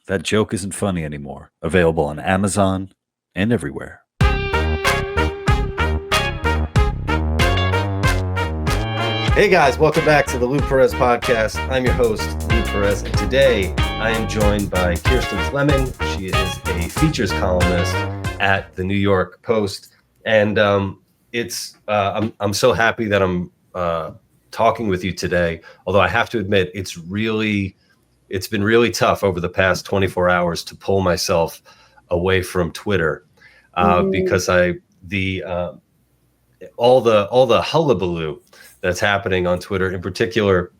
That Joke Isn't Funny Anymore. Available on Amazon and everywhere. Hey guys, welcome back to the Lou Perez podcast. I'm your host, Lou Perez, and today I am joined by Kirsten Fleming. She is a features columnist at the New York Post, and I'm so happy that I'm talking with you today. Although I have to admit, it's been really tough over the past 24 hours to pull myself away from Twitter because all the hullabaloo that's happening on Twitter, in particular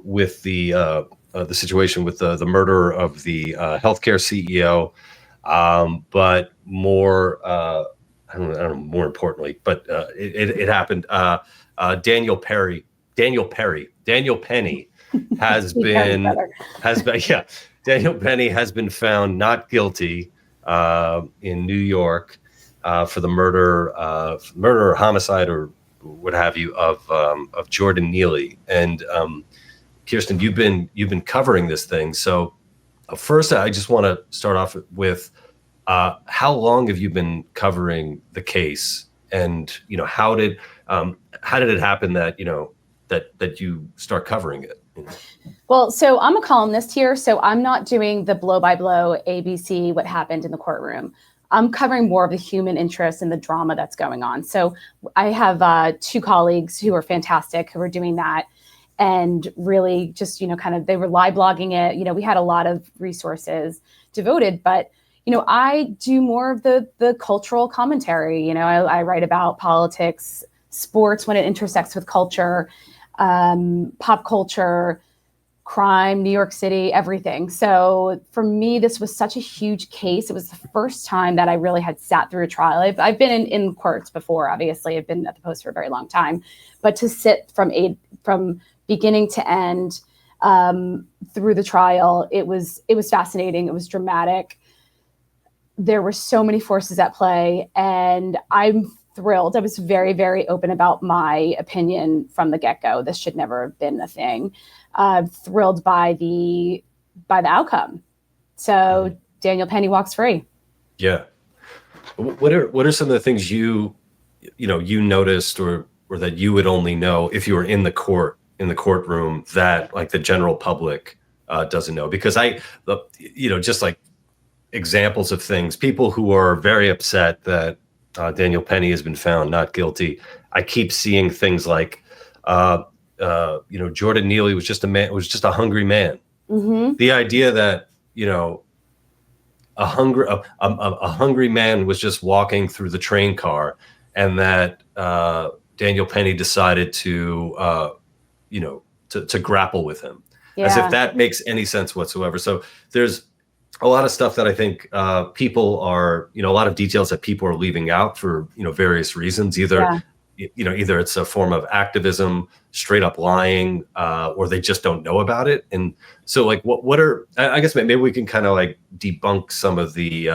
with the situation with the murder of the healthcare CEO, but more I don't know, more importantly, but it happened. Daniel Penny has been Daniel Penny has been found not guilty in New York for the murder or homicide or what have you of Jordan Neely. And Kirsten, you've been covering this thing. So first, I just want to start off with how long have you been covering the case, and how did it happen that that you start covering it? Well, so I'm a columnist here, so I'm not doing the blow-by-blow ABC, what happened in the courtroom. I'm covering more of the human interest and the drama that's going on. So I have two colleagues who are fantastic, who are doing that, and really just, they were live blogging it. We had a lot of resources devoted, but, I do more of the cultural commentary. I write about politics, sports when it intersects with culture, pop culture, crime, New York City, everything. So for me, this was such a huge case. It was the first time that I really had sat through a trial. I've been in courts before, obviously. I've been at the Post for a very long time. But to sit from beginning to end through the trial, it was fascinating. It was dramatic. There were so many forces at play, and I'm thrilled. I was very, very open about my opinion from the get-go. This should never have been a thing. Thrilled by the outcome. So Daniel Penny walks free. Yeah. What are some of the things you noticed or that you would only know if you were in the courtroom that like the general public doesn't know? Because just like examples of things, people who are very upset that Daniel Penny has been found not guilty. I keep seeing things like, Jordan Neely was just a hungry man. Mm-hmm. The idea that, a hungry man was just walking through the train car, and that Daniel Penny decided to grapple with him, as if that makes any sense whatsoever. So there's a lot of stuff that I think people are, a lot of details that people are leaving out for, various reasons. Either it's a form of activism, straight up lying, or they just don't know about it. And so like, what are, I guess maybe we can kind of like debunk some of the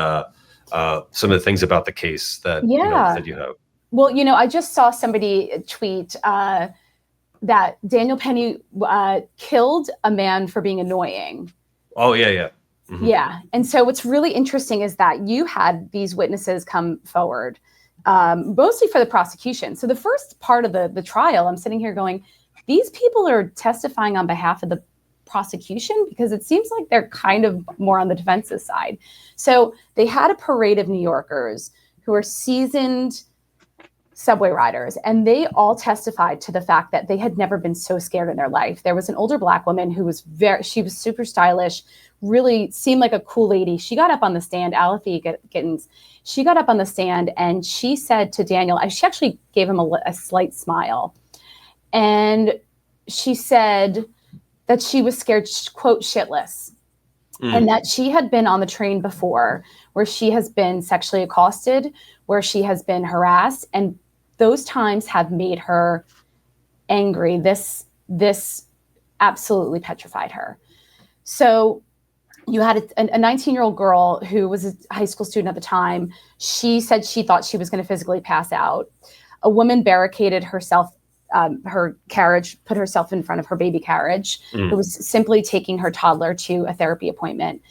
things about the case that, that you have. Well, I just saw somebody tweet that Daniel Penny killed a man for being annoying. Oh, yeah. Mm-hmm. Yeah. And so what's really interesting is that you had these witnesses come forward, mostly for the prosecution. So the first part of the trial, I'm sitting here going, these people are testifying on behalf of the prosecution, because it seems like they're kind of more on the defensive side. So they had a parade of New Yorkers who are seasoned subway riders, and they all testified to the fact that they had never been so scared in their life. There was an older Black woman who was she was super stylish, really seemed like a cool lady. She got up on the stand, Alec Gittins. She got up on the stand and she said to Daniel, she actually gave him a slight smile. And she said that she was scared, quote, shitless. And that she had been on the train before where she has been sexually accosted, where she has been harassed. And those times have made her angry. This absolutely petrified her. So you had a 19-year-old girl who was a high school student at the time. She said she thought she was going to physically pass out. A woman barricaded herself her carriage, put herself in front of her baby carriage. It was simply taking her toddler to a therapy appointment.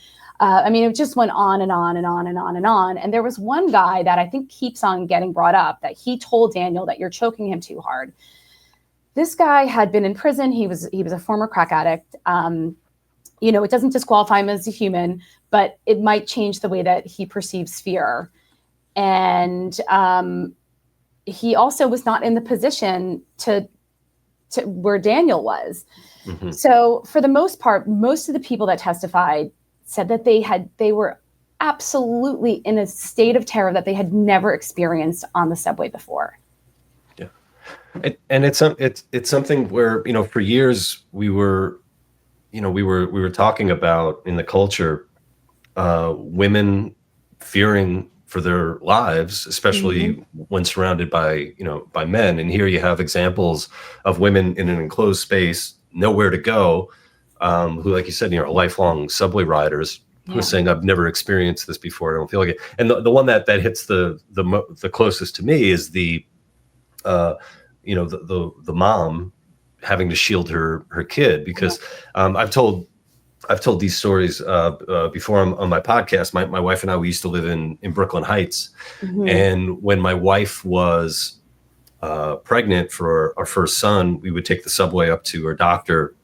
I mean, it just went on and on and on and on and on. And there was one guy that I think keeps on getting brought up, that he told Daniel that you're choking him too hard. This guy had been in prison. He was a former crack addict. You know, it doesn't disqualify him as a human, but it might change the way that he perceives fear. And he also was not in the position to where Daniel was. So for the most part, most of the people that testified said that they were absolutely in a state of terror that they had never experienced on the subway before. Yeah. And it's something where, you know, for years we were talking about in the culture, women fearing for their lives, especially when surrounded by men. And here you have examples of women in an enclosed space, nowhere to go, who, like you said, are lifelong subway riders who are saying, I've never experienced this before. I don't feel like it. And the one that hits the closest to me is the mom having to shield her kid, because I've told these stories before on my podcast. My wife and I, we used to live in Brooklyn Heights. And when my wife was pregnant for our first son, we would take the subway up to her doctor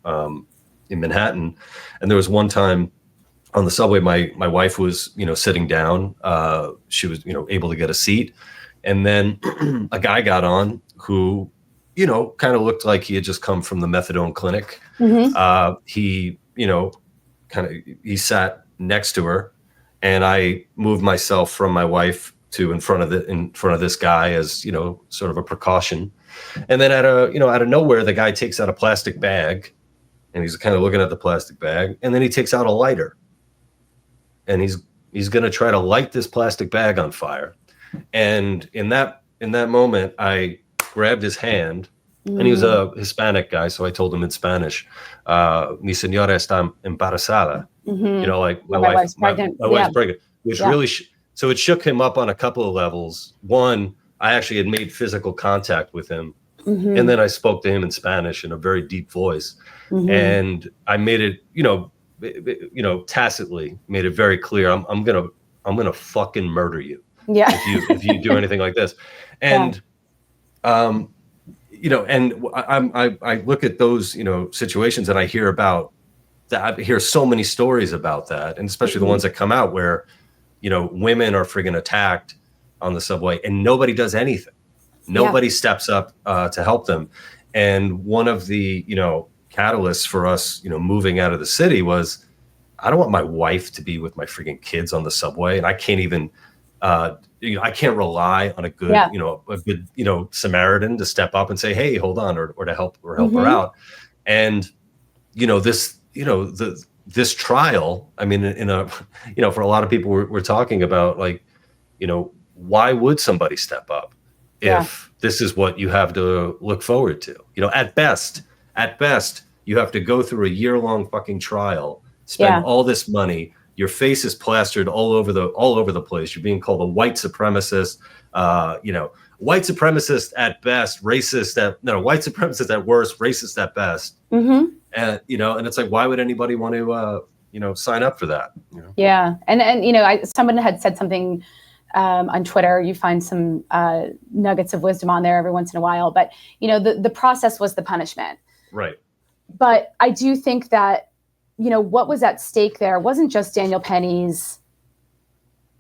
in Manhattan. And there was one time on the subway, my wife was, sitting down. She was, able to get a seat. And then a guy got on who, kind of looked like he had just come from the methadone clinic. He, he sat next to her, and I moved myself from my wife to in front of this guy as, sort of a precaution. And then out of nowhere, the guy takes out a plastic bag, and he's kind of looking at the plastic bag, and then he takes out a lighter, and he's going to try to light this plastic bag on fire. And in that moment, I grabbed his hand, and he was a Hispanic guy. So I told him in Spanish, mi señora está embarazada. Like my wife's pregnant. My wife's pregnant, which really, so it shook him up on a couple of levels. One, I actually had made physical contact with him. And then I spoke to him in Spanish in a very deep voice. And I made it, tacitly made it very clear. I'm going to fucking murder you. Yeah. If you do anything like this. And, and I look at those, situations, and I hear about that. I hear so many stories about that, and especially the ones that come out where, women are friggin' attacked on the subway and nobody does anything. Nobody steps up to help them. And one of the, catalysts for us, moving out of the city was, I don't want my wife to be with my friggin' kids on the subway, and I can't even I can't rely on a good, Samaritan to step up and say, hey, hold on, or to help her out. And, this trial, I mean, for a lot of people, we're talking about, like, why would somebody step up if this is what you have to look forward to? At best, you have to go through a year-long fucking trial, spend all this money. Your face is plastered all over the place. You're being called a white supremacist, white supremacist at best, white supremacist at worst, racist at best. And, and it's like, why would anybody want to, sign up for that? Yeah. And someone had said something on Twitter. You find some nuggets of wisdom on there every once in a while, but, the process was the punishment. Right. But I do think that, what was at stake there wasn't just Daniel Penny's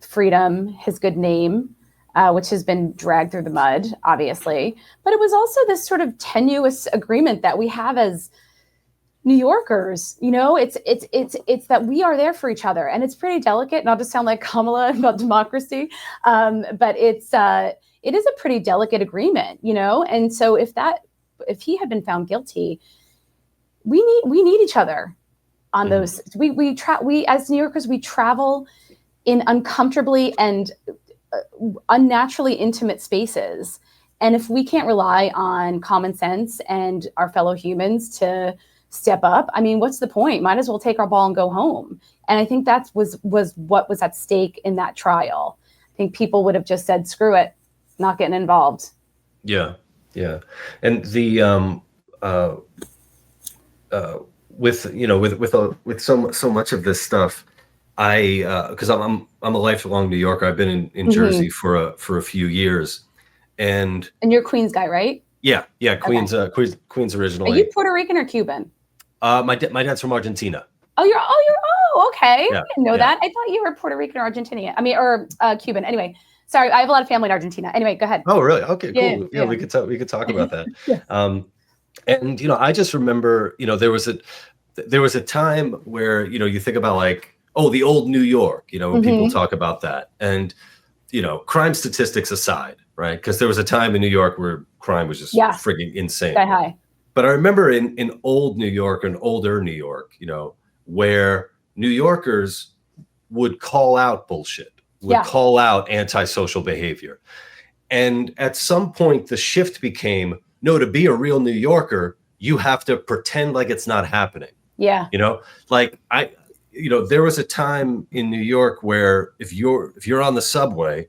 freedom, his good name, which has been dragged through the mud, obviously, but it was also this sort of tenuous agreement that we have as New Yorkers. It's that we are there for each other, and it's pretty delicate. Not to sound like Kamala about democracy, but it is a pretty delicate agreement, And so if he had been found guilty, we need each other. On those, we as New Yorkers, we travel in uncomfortably and unnaturally intimate spaces, and if we can't rely on common sense and our fellow humans to step up, I mean, what's the point? Might as well take our ball and go home. And I think that was what was at stake in that trial. I think people would have just said, "Screw it, not getting involved." Yeah. Yeah. And the with so much of this stuff, because I'm a lifelong New Yorker. I've been in Jersey for a few years, and you're a Queens guy, right? Yeah, Queens, okay. Queens originally. Are you Puerto Rican or Cuban? My dad's from Argentina. Okay. Yeah, I didn't know that. I thought you were Puerto Rican or Argentinian. I mean, or Cuban. Anyway, sorry, I have a lot of family in Argentina. Anyway, go ahead. Oh, really? Okay, cool. Yeah, we could talk about that. Yes. And I just remember, there was a time where you think about like, oh, the old New York, when people talk about that, and crime statistics aside, right? Because there was a time in New York where crime was just frigging insane. Sky high. But I remember in old New York and older New York, where New Yorkers would call out bullshit, would call out antisocial behavior. And at some point, the shift became, no, to be a real New Yorker, you have to pretend like it's not happening. Yeah. Like there was a time in New York where if you're on the subway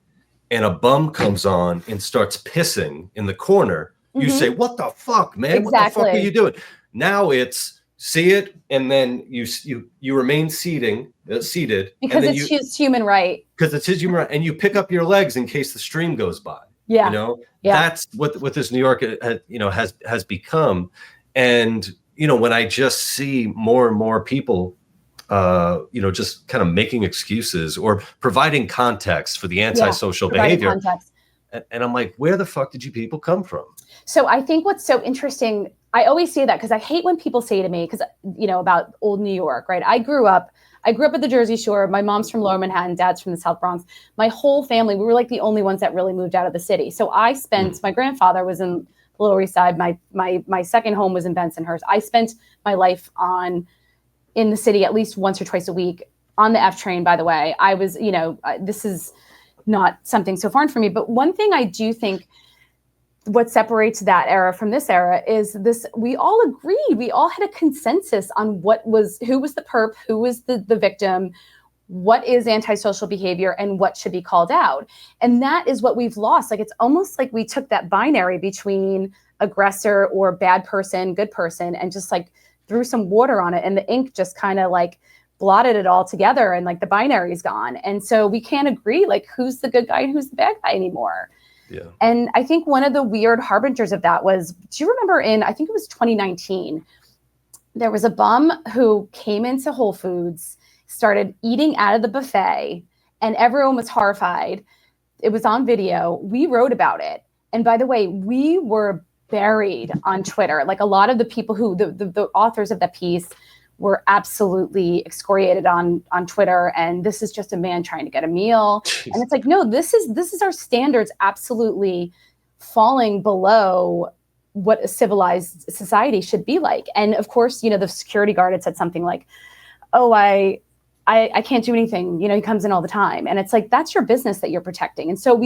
and a bum comes on and starts pissing in the corner, you say, "What the fuck, man? Exactly. What the fuck are you doing?" Now it's see it, and then you remain seated because it's human right. Because it's his human right, and you pick up your legs in case the stream goes by. Yeah. That's what this New York has become. And when I just see more and more people just kind of making excuses or providing context for the antisocial behavior. And I'm like, where the fuck did you people come from? So I think what's so interesting, I always say that because I hate when people say to me, because, about old New York, right? I grew up at the Jersey Shore. My mom's from Lower Manhattan, dad's from the South Bronx. My whole family, we were like the only ones that really moved out of the city. So I spent, my grandfather was in the Lower East Side. My second home was in Bensonhurst. I spent my life in the city at least once or twice a week on the F train, by the way. I was, this is not something so foreign for me. But one thing I do think what separates that era from this era is this, we all agreed, we all had a consensus on who was the perp, who was the victim, what is antisocial behavior, and what should be called out. And that is what we've lost. Like, it's almost like we took that binary between aggressor or bad person, good person, and just like threw some water on it, and the ink just kind of like blotted it all together, and like the binary is gone. And so we can't agree like who's the good guy and who's the bad guy anymore. Yeah. And I think one of the weird harbingers of that was, do you remember I think it was 2019, there was a bum who came into Whole Foods, started eating out of the buffet, and everyone was horrified. It was on video. We wrote about it. And by the way, we were buried on Twitter. Like, a lot of the people who, the authors of that piece were absolutely excoriated on Twitter. And this is just a man trying to get a meal. Jeez. And it's like, no, this is our standards absolutely falling below what a civilized society should be like. And of course, the security guard had said something like, oh, I can't do anything. He comes in all the time. And it's like, that's your business that you're protecting. And so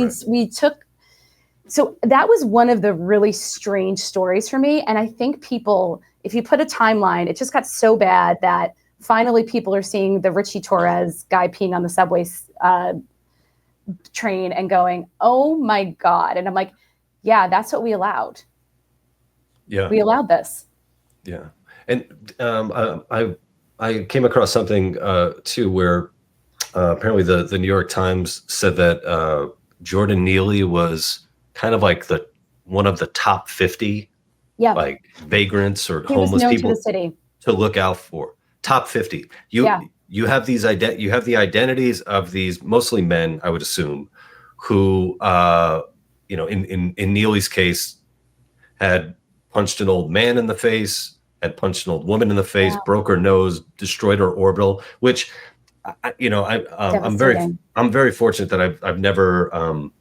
so that was one of the really strange stories for me. And I think people, if you put a timeline, it just got so bad that finally people are seeing the Richie Torres guy peeing on the subway train and going, oh my God. And I'm like, yeah, that's what we allowed. Yeah. We allowed this. Yeah. And I came across something too, where apparently the New York Times said that Jordan Neely was kind of like one of the top 50 like vagrants or homeless people to look out for. Top 50. You have these you have the identities of these mostly men, I would assume, who in Neely's case had punched an old man in the face, had punched an old woman in the face, broke her nose, destroyed her orbital, which I'm very fortunate that I've never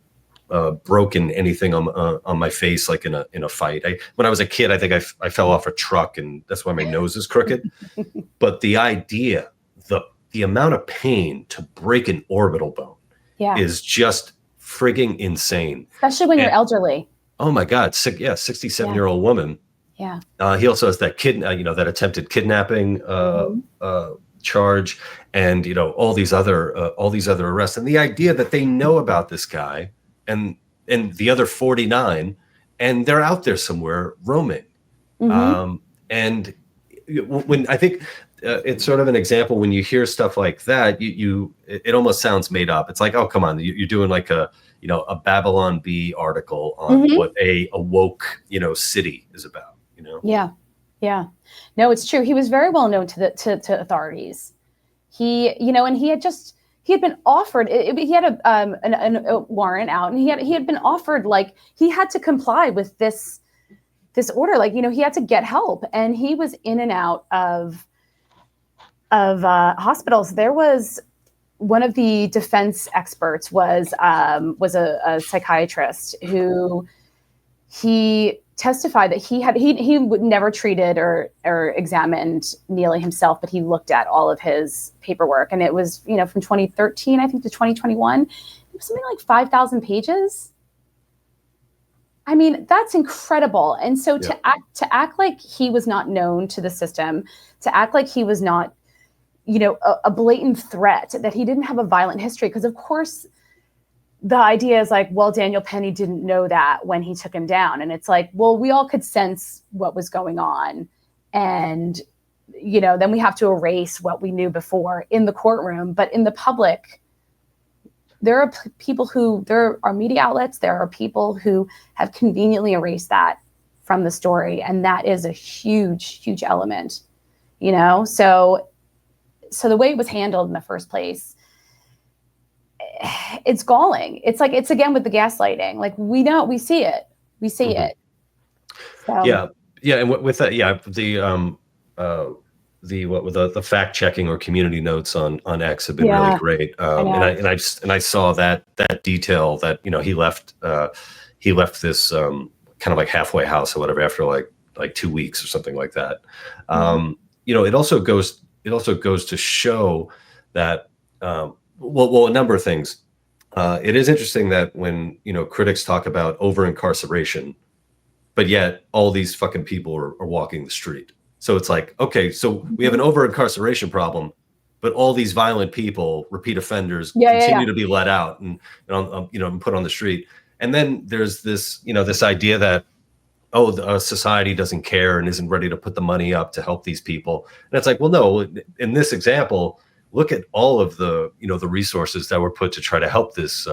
broken anything on my face, like in a fight. When I was a kid, I think I fell off a truck, and that's why my nose is crooked. But the idea, the amount of pain to break an orbital bone is just frigging insane. Especially when you're elderly. Oh my God. 67-year-old woman. Yeah. He also has that that attempted kidnapping charge, and all these other arrests, and the idea that they know about this guy and the other 49, and they're out there somewhere roaming. And when I think it's sort of an example, when you hear stuff like that, it almost sounds made up. It's like, oh, come on, you're doing like a Babylon Bee article on what a woke, city is about, Yeah. Yeah. No, it's true. He was very well known to authorities. He, and he had been offered, he had a warrant out, and he had been offered, like, he had to comply with this order. Like, he had to get help, and he was in and out of hospitals. There was one of the defense experts was a psychiatrist who he testified that he would never treated or examined Neely himself, but he looked at all of his paperwork, and it was from 2013 I think to 2021. It was something like 5,000 pages. I mean, that's incredible. And so to act like he was not known to the system, to act like he was not a blatant threat, that he didn't have a violent history, because of course the idea is like, well, Daniel Penny didn't know that when he took him down. And it's like, well, we all could sense what was going on. And, then we have to erase what we knew before in the courtroom. But in the public, there are media outlets, there are people who have conveniently erased that from the story. And that is a huge, huge element, So the way it was handled in the first place, it's galling. It's like, it's again with the gaslighting. Like, we see it. it. So. Yeah. And with that, the fact checking or community notes on X have been really great. And I saw that detail that, he left this kind of like halfway house or whatever after like 2 weeks or something like that. It also goes to show that, well, a number of things. It is interesting that when, critics talk about over-incarceration, but yet all these fucking people are walking the street. So it's like, okay, so we have an over-incarceration problem, but all these violent people, repeat offenders, continue to be let out and put on the street. And then there's this, this idea that, society doesn't care and isn't ready to put the money up to help these people. And it's like, well, no, in this example, look at all of the, the resources that were put to try to help this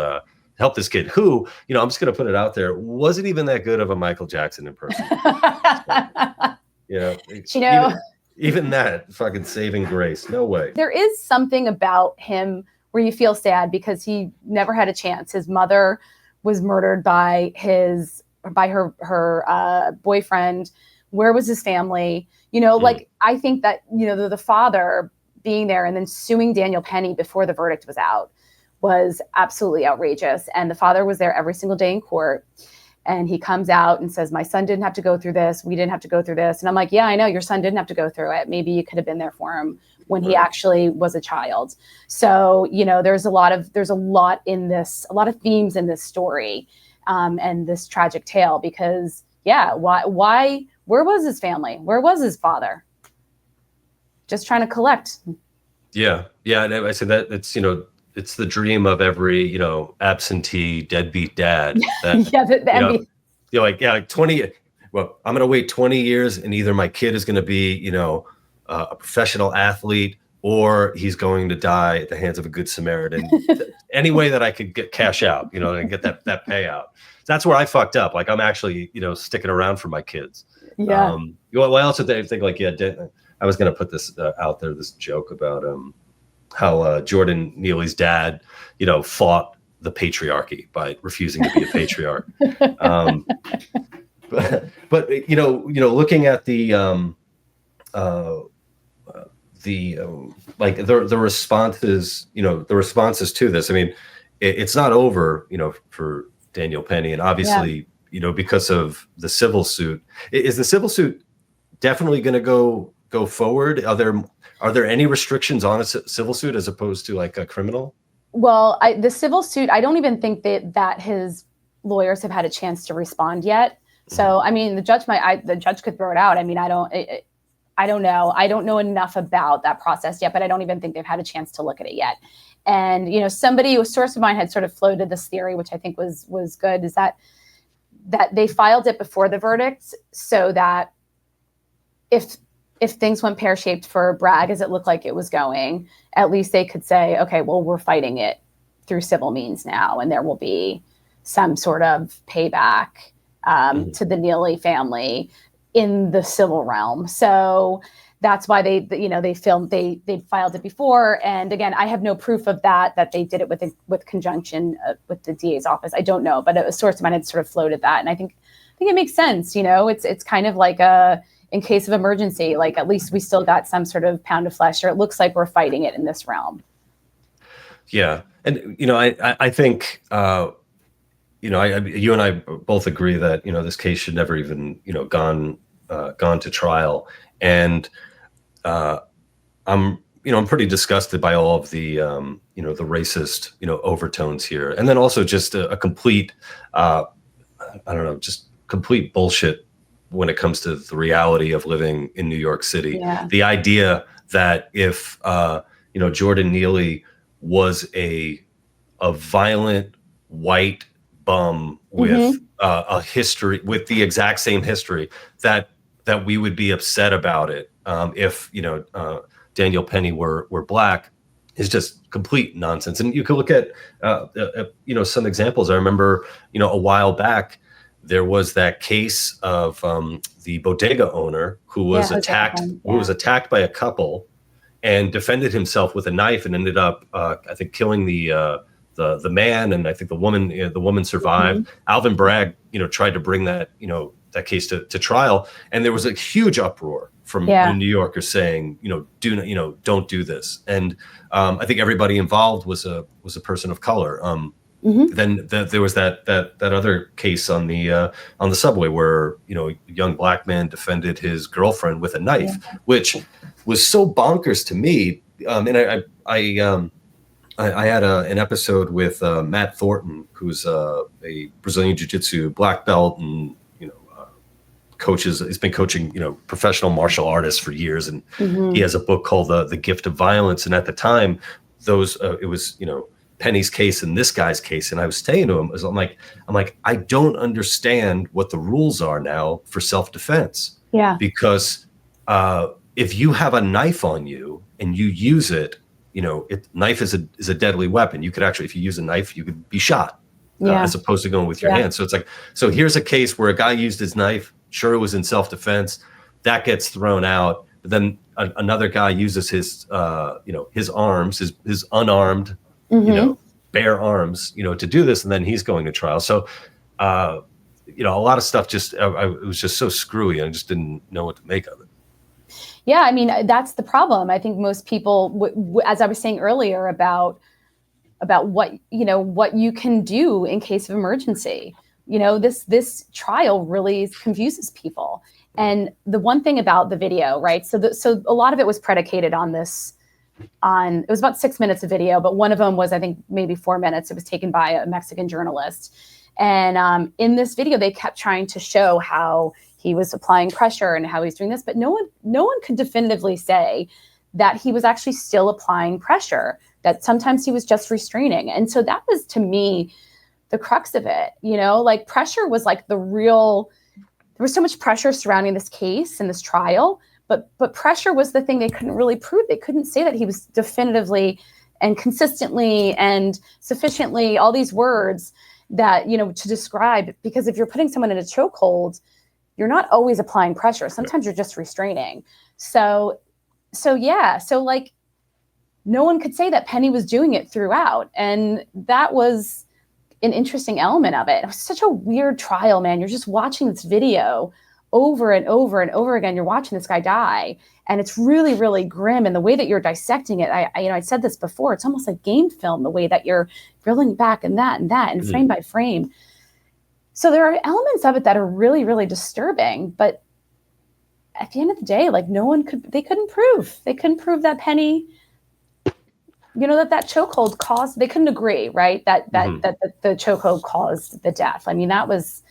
kid who, I'm just going to put it out there, wasn't even that good of a Michael Jackson impersonator. Even that fucking saving grace. No way. There is something about him where you feel sad because he never had a chance. His mother was murdered by her boyfriend. Where was his family? Like, I think that, the father being there and then suing Daniel Penny before the verdict was out was absolutely outrageous. And the father was there every single day in court. And he comes out and says, my son didn't have to go through this. We didn't have to go through this. And I'm like, yeah, I know your son didn't have to go through it. Maybe you could have been there for him when he actually was a child. So, there's a lot in this, a lot of themes in this story and this tragic tale, because why, where was his family? Where was his father? Just trying to collect. Yeah. And I said that it's the dream of every, absentee deadbeat dad. That, like 20. Well, I'm going to wait 20 years and either my kid is going to be, a professional athlete or he's going to die at the hands of a good Samaritan. Any way that I could get cash out, and get that payout. That's where I fucked up. Like, I'm actually, sticking around for my kids. Yeah. I also think like, I was going to put this out there, this joke about how Jordan Neely's dad, fought the patriarchy by refusing to be a patriarch. But looking at the responses to this. I mean, it's not over, for Daniel Penny, and obviously, because of the civil suit. Is the civil suit definitely going to go forward? Are there any restrictions on a civil suit as opposed to like a criminal? Well, the civil suit, I don't even think that his lawyers have had a chance to respond yet. So, I mean, the judge could throw it out. I mean, I don't know. I don't know enough about that process yet, but I don't even think they've had a chance to look at it yet. And, a source of mine had sort of floated this theory, which I think was good, is that that they filed it before the verdict so that if things went pear-shaped for Bragg as it looked like it was going, at least they could say, okay, well, we're fighting it through civil means now, and there will be some sort of payback to the Neely family in the civil realm. So that's why they filed it before. And again, I have no proof of that they did it with conjunction with the DA's office. I don't know, but a source of mine had sort of floated that. And I think it makes sense. It's kind of like in case of emergency, like at least we still got some sort of pound of flesh, or it looks like we're fighting it in this realm. Yeah. And, I think, you and I both agree that, this case should never even, gone to trial. And I'm pretty disgusted by all of the, the racist, overtones here. And then also just a complete, just complete bullshit when it comes to the reality of living in New York City. Yeah. The idea that if, Jordan Neely was a violent white bum with a history, with the exact same history, that we would be upset about it if Daniel Penny were Black, is just complete nonsense. And you can look at some examples. I remember a while back there was that case of the bodega owner who was attacked by a couple and defended himself with a knife and ended up I think killing the man, and I think the woman survived. Alvin Bragg tried to bring that that case to trial, and there was a huge uproar from New Yorkers saying don't do this. And I think everybody involved was a person of color. Then there was that other case on the subway where a young Black man defended his girlfriend with a knife, which was so bonkers to me. And I had an episode with Matt Thornton, who's a Brazilian jiu-jitsu black belt, and coaches. He's been coaching professional martial artists for years, and he has a book called The Gift of Violence. And at the time, it was Penny's case and this guy's case, and I was saying to him, I'm like, I don't understand what the rules are now for self-defense. Yeah. Because if you have a knife on you and you use it, knife is a deadly weapon. You could actually, if you use a knife, you could be shot as opposed to going with your hands. So it's like, so here's a case where a guy used his knife. Sure, it was in self-defense. That gets thrown out. But then another guy uses his arms, his unarmed, bare arms, to do this, and then he's going to trial. So, a lot of stuff just, it was just so screwy. I just didn't know what to make of it. Yeah, I mean, that's the problem. I think most people, as I was saying earlier about what you can do in case of emergency. This trial really confuses people. And the one thing about the video, right? So a lot of it was predicated on this. It was about 6 minutes of video, but one of them was, I think, maybe 4 minutes. It was taken by a Mexican journalist. And in this video, they kept trying to show how he was applying pressure and how he's doing this, but no one could definitively say that he was actually still applying pressure, that sometimes he was just restraining. And so that was, to me, the crux of it. Like, pressure was like there was so much pressure surrounding this case and this trial, but pressure was the thing they couldn't really prove. They couldn't say that he was definitively and consistently and sufficiently, all these words that, to describe, because if you're putting someone in a chokehold, you're not always applying pressure. Sometimes you're just restraining. So like, no one could say that Penny was doing it throughout. And that was an interesting element of it. It was such a weird trial, man. You're just watching this video over and over and over again. You're watching this guy die, and it's really, really grim. And the way that you're dissecting it, I said this before, it's almost like game film, the way that you're drilling back and that and frame by frame. So there are elements of it that are really, really disturbing. But at the end of the day, like, they couldn't prove that Penny, that chokehold caused, they couldn't agree, right? That the chokehold caused the death. I mean, that was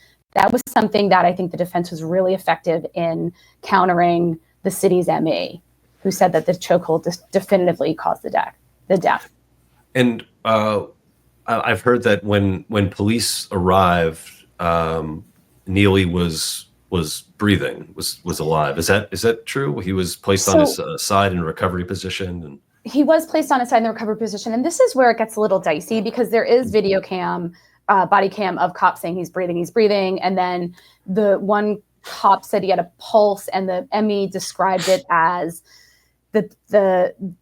something that I think the defense was really effective in countering the city's ME, who said that the chokehold definitively caused the death. And I've heard that when police arrived, Neely was breathing, was alive. Is that true? He was placed on his side in a recovery position, and he was placed on his side in the recovery position. And this is where it gets a little dicey, because there is video cam, body cam of cops saying he's breathing. And then the one cop said he had a pulse, and the ME described it as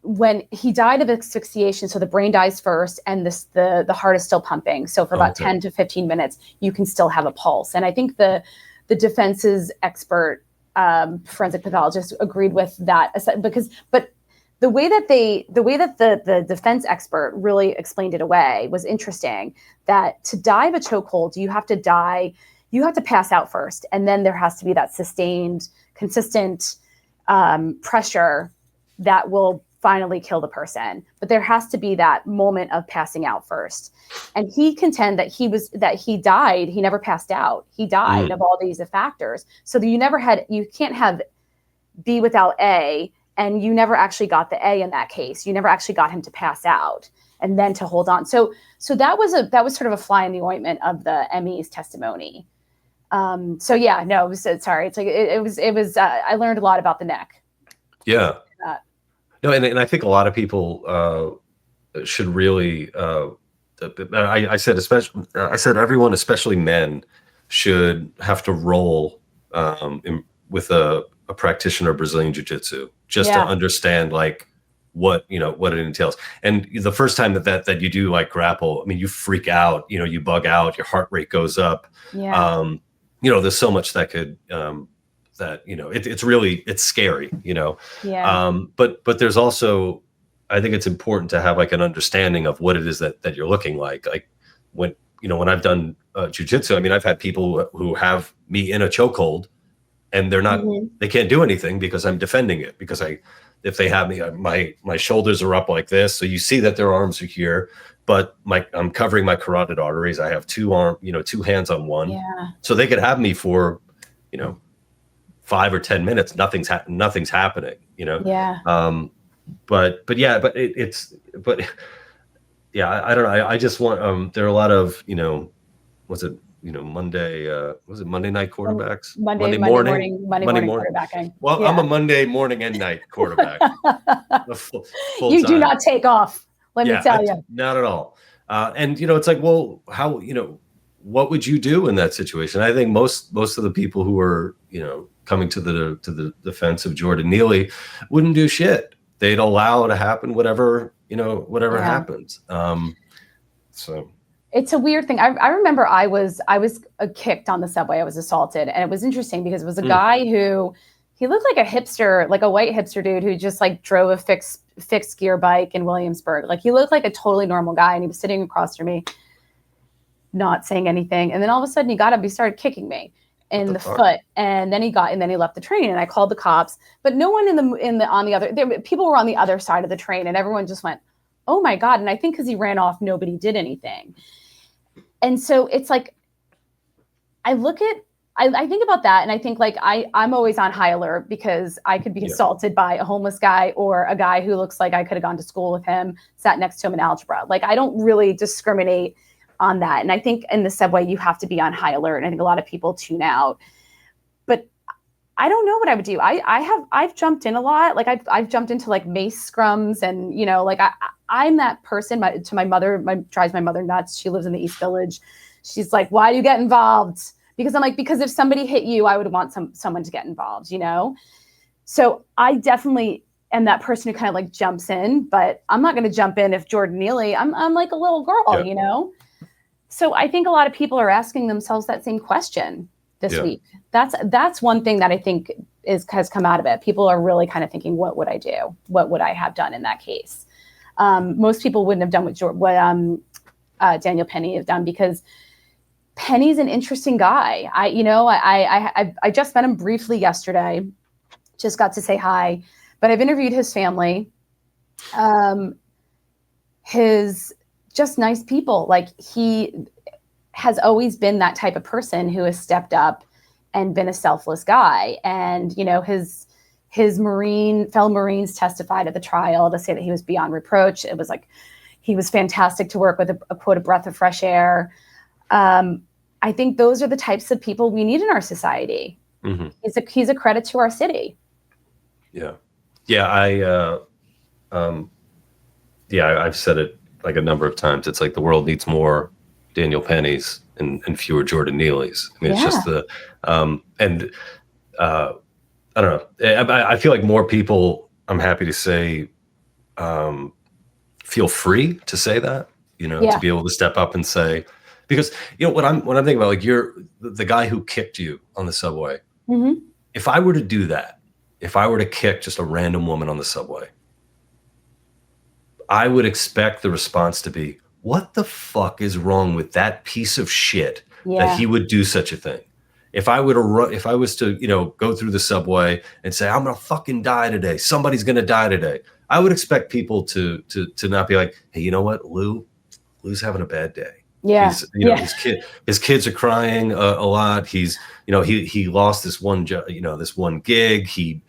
when he died of asphyxiation, so the brain dies first and the heart is still pumping. So for about 10 to 15 minutes, you can still have a pulse. And I think the defense's expert forensic pathologist agreed with that, but the way that the defense expert really explained it away was interesting, that to die of a chokehold, you have to pass out first. And then there has to be that sustained, consistent pressure that will finally kill the person. But there has to be that moment of passing out first. And he contend that he died. He never passed out. He died of all these factors. So you can't have B without A, and you never actually got the A in that case. You never actually got him to pass out and then to hold on. So that was sort of a fly in the ointment of the ME's testimony. Sorry. It's like, it was, I learned a lot about the neck. Yeah. No, and I think a lot of people should really. I said everyone, especially men, should have to roll with a practitioner of Brazilian jiu-jitsu just to understand like what it entails. And the first time that you do like grapple, I mean, you freak out, you bug out, your heart rate goes up. Yeah. There's so much that could. It's scary, Yeah. But there's also, I think it's important to have like an understanding of what it is that you're looking like. Like when I've done jiu-jitsu, I mean, I've had people who have me in a chokehold and they're not, they can't do anything because I'm defending it. Because if they have me, my shoulders are up like this. So you see that their arms are here, but I'm covering my carotid arteries. I have two hands on one. Yeah. So they could have me for, 5 or 10 minutes, nothing's happening, Yeah. But I don't know. I just want, there are a lot of, Monday night quarterbacks? Monday morning quarterbacking. Well, yeah. I'm a Monday morning and night quarterback. full you time. Do not take off. Let me tell you. Not at all. And it's like, well, how, what would you do in that situation? I think most of the people who are, coming to the defense of Jordan Neely wouldn't do shit. They'd allow it to happen, whatever happens. So it's a weird thing. I remember I was kicked on the subway. I was assaulted, and it was interesting because it was a guy who, he looked like a hipster, like a white hipster dude who just like drove a fixed gear bike in Williamsburg. Like he looked like a totally normal guy, and he was sitting across from me, not saying anything. And then all of a sudden he got up, he started kicking me in the foot, and then he left the train, and I called the cops, but no one people were on the other side of the train, and everyone just went, oh my God. And I think because he ran off, nobody did anything. And so it's like, I think about that, and I think like I'm always on high alert because I could be assaulted by a homeless guy or a guy who looks like I could have gone to school with him, sat next to him in algebra. Like I don't really discriminate on that. And I think in the subway, you have to be on high alert. And I think a lot of people tune out, but I don't know what I would do. I've jumped in a lot. Like I've jumped into like mace scrums, and, like I'm that person. My mother drives my mother nuts. She lives in the East Village. She's like, why do you get involved? Because I'm like, because if somebody hit you, I would want someone to get involved, So I definitely am that person who kind of like jumps in, but I'm not going to jump in if Jordan Neely, I'm like a little girl, So I think a lot of people are asking themselves that same question this week. That's one thing that I think has come out of it. People are really kind of thinking, what would I do? What would I have done in that case? Most people wouldn't have done what Daniel Penny has done, because Penny's an interesting guy. I just met him briefly yesterday, just got to say hi, but I've interviewed his family. His just nice people. Like he has always been that type of person who has stepped up and been a selfless guy. And, his fellow Marines testified at the trial to say that he was beyond reproach. It was like, he was fantastic to work with, a quote, a breath of fresh air. I think those are the types of people we need in our society. Mm-hmm. He's a credit to our city. Yeah. I've said it like a number of times. It's like the world needs more Daniel Pennies and fewer Jordan Neelys. I mean, it's just I don't know. I feel like more people, I'm happy to say, feel free to say that, to be able to step up and say, because what I'm thinking about, like, you're the guy who kicked you on the subway. Mm-hmm. If I were to do that, if I were to kick just a random woman on the subway, I would expect the response to be, what the fuck is wrong with that piece of shit that he would do such a thing? If I was to, go through the subway and say, I'm going to fucking die today, somebody's going to die today, I would expect people to not be like, hey, you know what? Lou's having a bad day. Yeah. His kids are crying a lot. He's, he lost this one, this one gig. He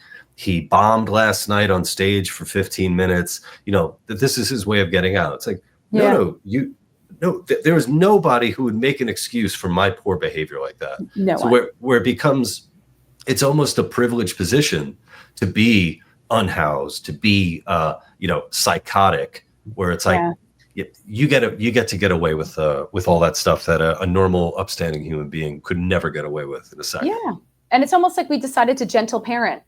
bombed last night on stage for 15 minutes, that this is his way of getting out. It's like, no, there was nobody who would make an excuse for my poor behavior like that. No. So where it becomes, it's almost a privileged position to be unhoused, to be, psychotic, where it's like, you get to get away with all that stuff that a normal, upstanding human being could never get away with in a second. Yeah. And it's almost like we decided to gentle parent.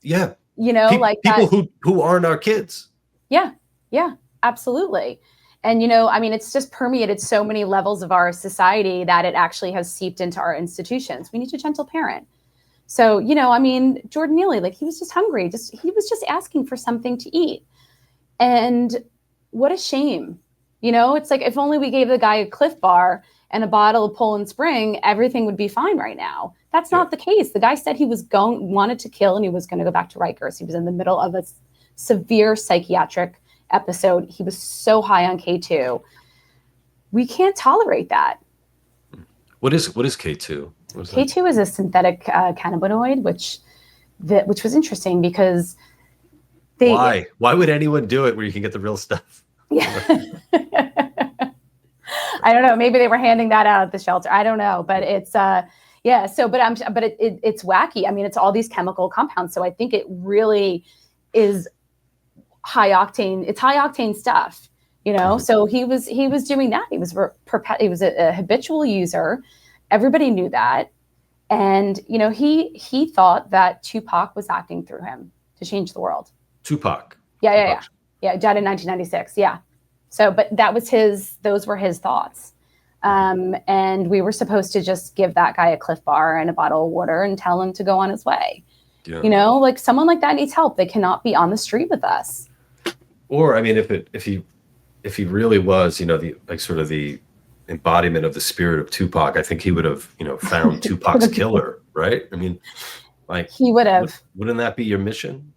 Yeah. Like people who aren't our kids. Yeah. Yeah, absolutely. And, it's just permeated so many levels of our society that it actually has seeped into our institutions. We need to gentle parent. So, Jordan Neely, like, he was just hungry. He was just asking for something to eat. And what a shame. It's like, if only we gave the guy a Cliff Bar and a bottle of Poland Spring, everything would be fine right now. That's not the case. The guy said he wanted to kill, and he was going to go back to Rikers. He was in the middle of a severe psychiatric episode. He was so high on K2. We can't tolerate that. What is K2? K2 is a synthetic cannabinoid, which was interesting because why would anyone do it where you can get the real stuff? Yeah. I don't know. Maybe they were handing that out at the shelter. I don't know, but it's it's wacky. I mean, it's all these chemical compounds. So I think it really is high octane. It's high octane stuff, Mm-hmm. So he was doing that. He was a habitual user. Everybody knew that, and he thought that Tupac was acting through him to change the world. Tupac. Yeah. Died in 1996. Yeah. So, but those were his thoughts. And we were supposed to just give that guy a Cliff Bar and a bottle of water and tell him to go on his way. Yeah. Like, someone like that needs help. They cannot be on the street with us. Or, I mean, if he really was, the embodiment of the spirit of Tupac, I think he would have, found Tupac's killer, right? I mean, like, he would have. Wouldn't that be your mission?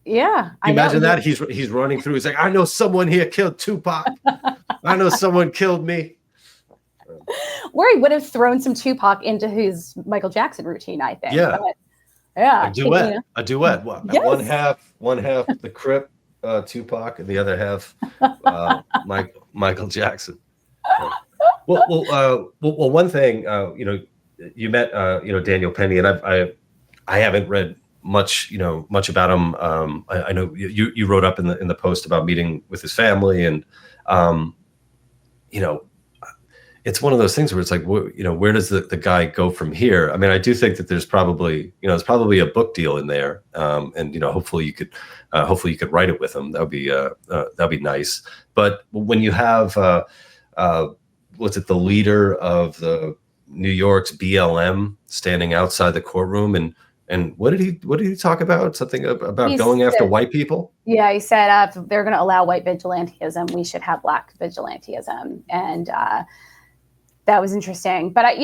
Yeah. Imagine that he's running through. He's like, I know someone here killed Tupac. I know someone killed me. Or he would have thrown some Tupac into his Michael Jackson routine, I think. Yeah. But, yeah. A duet. Yes. One half the Crip, Tupac, and the other half Michael Jackson. Well, one thing, you met Daniel Penny, and I haven't read much about him. I know you wrote up in the post about meeting with his family, and it's one of those things where it's like, where does the guy go from here? I mean, I do think that there's probably a book deal in there, and hopefully you could write it with him. That'd be nice. But when you have the leader of the New York's BLM standing outside the courtroom, and what did he talk about? Something about going after white people? Yeah, he said if they're going to allow white vigilantism, we should have black vigilantism, and that was interesting. But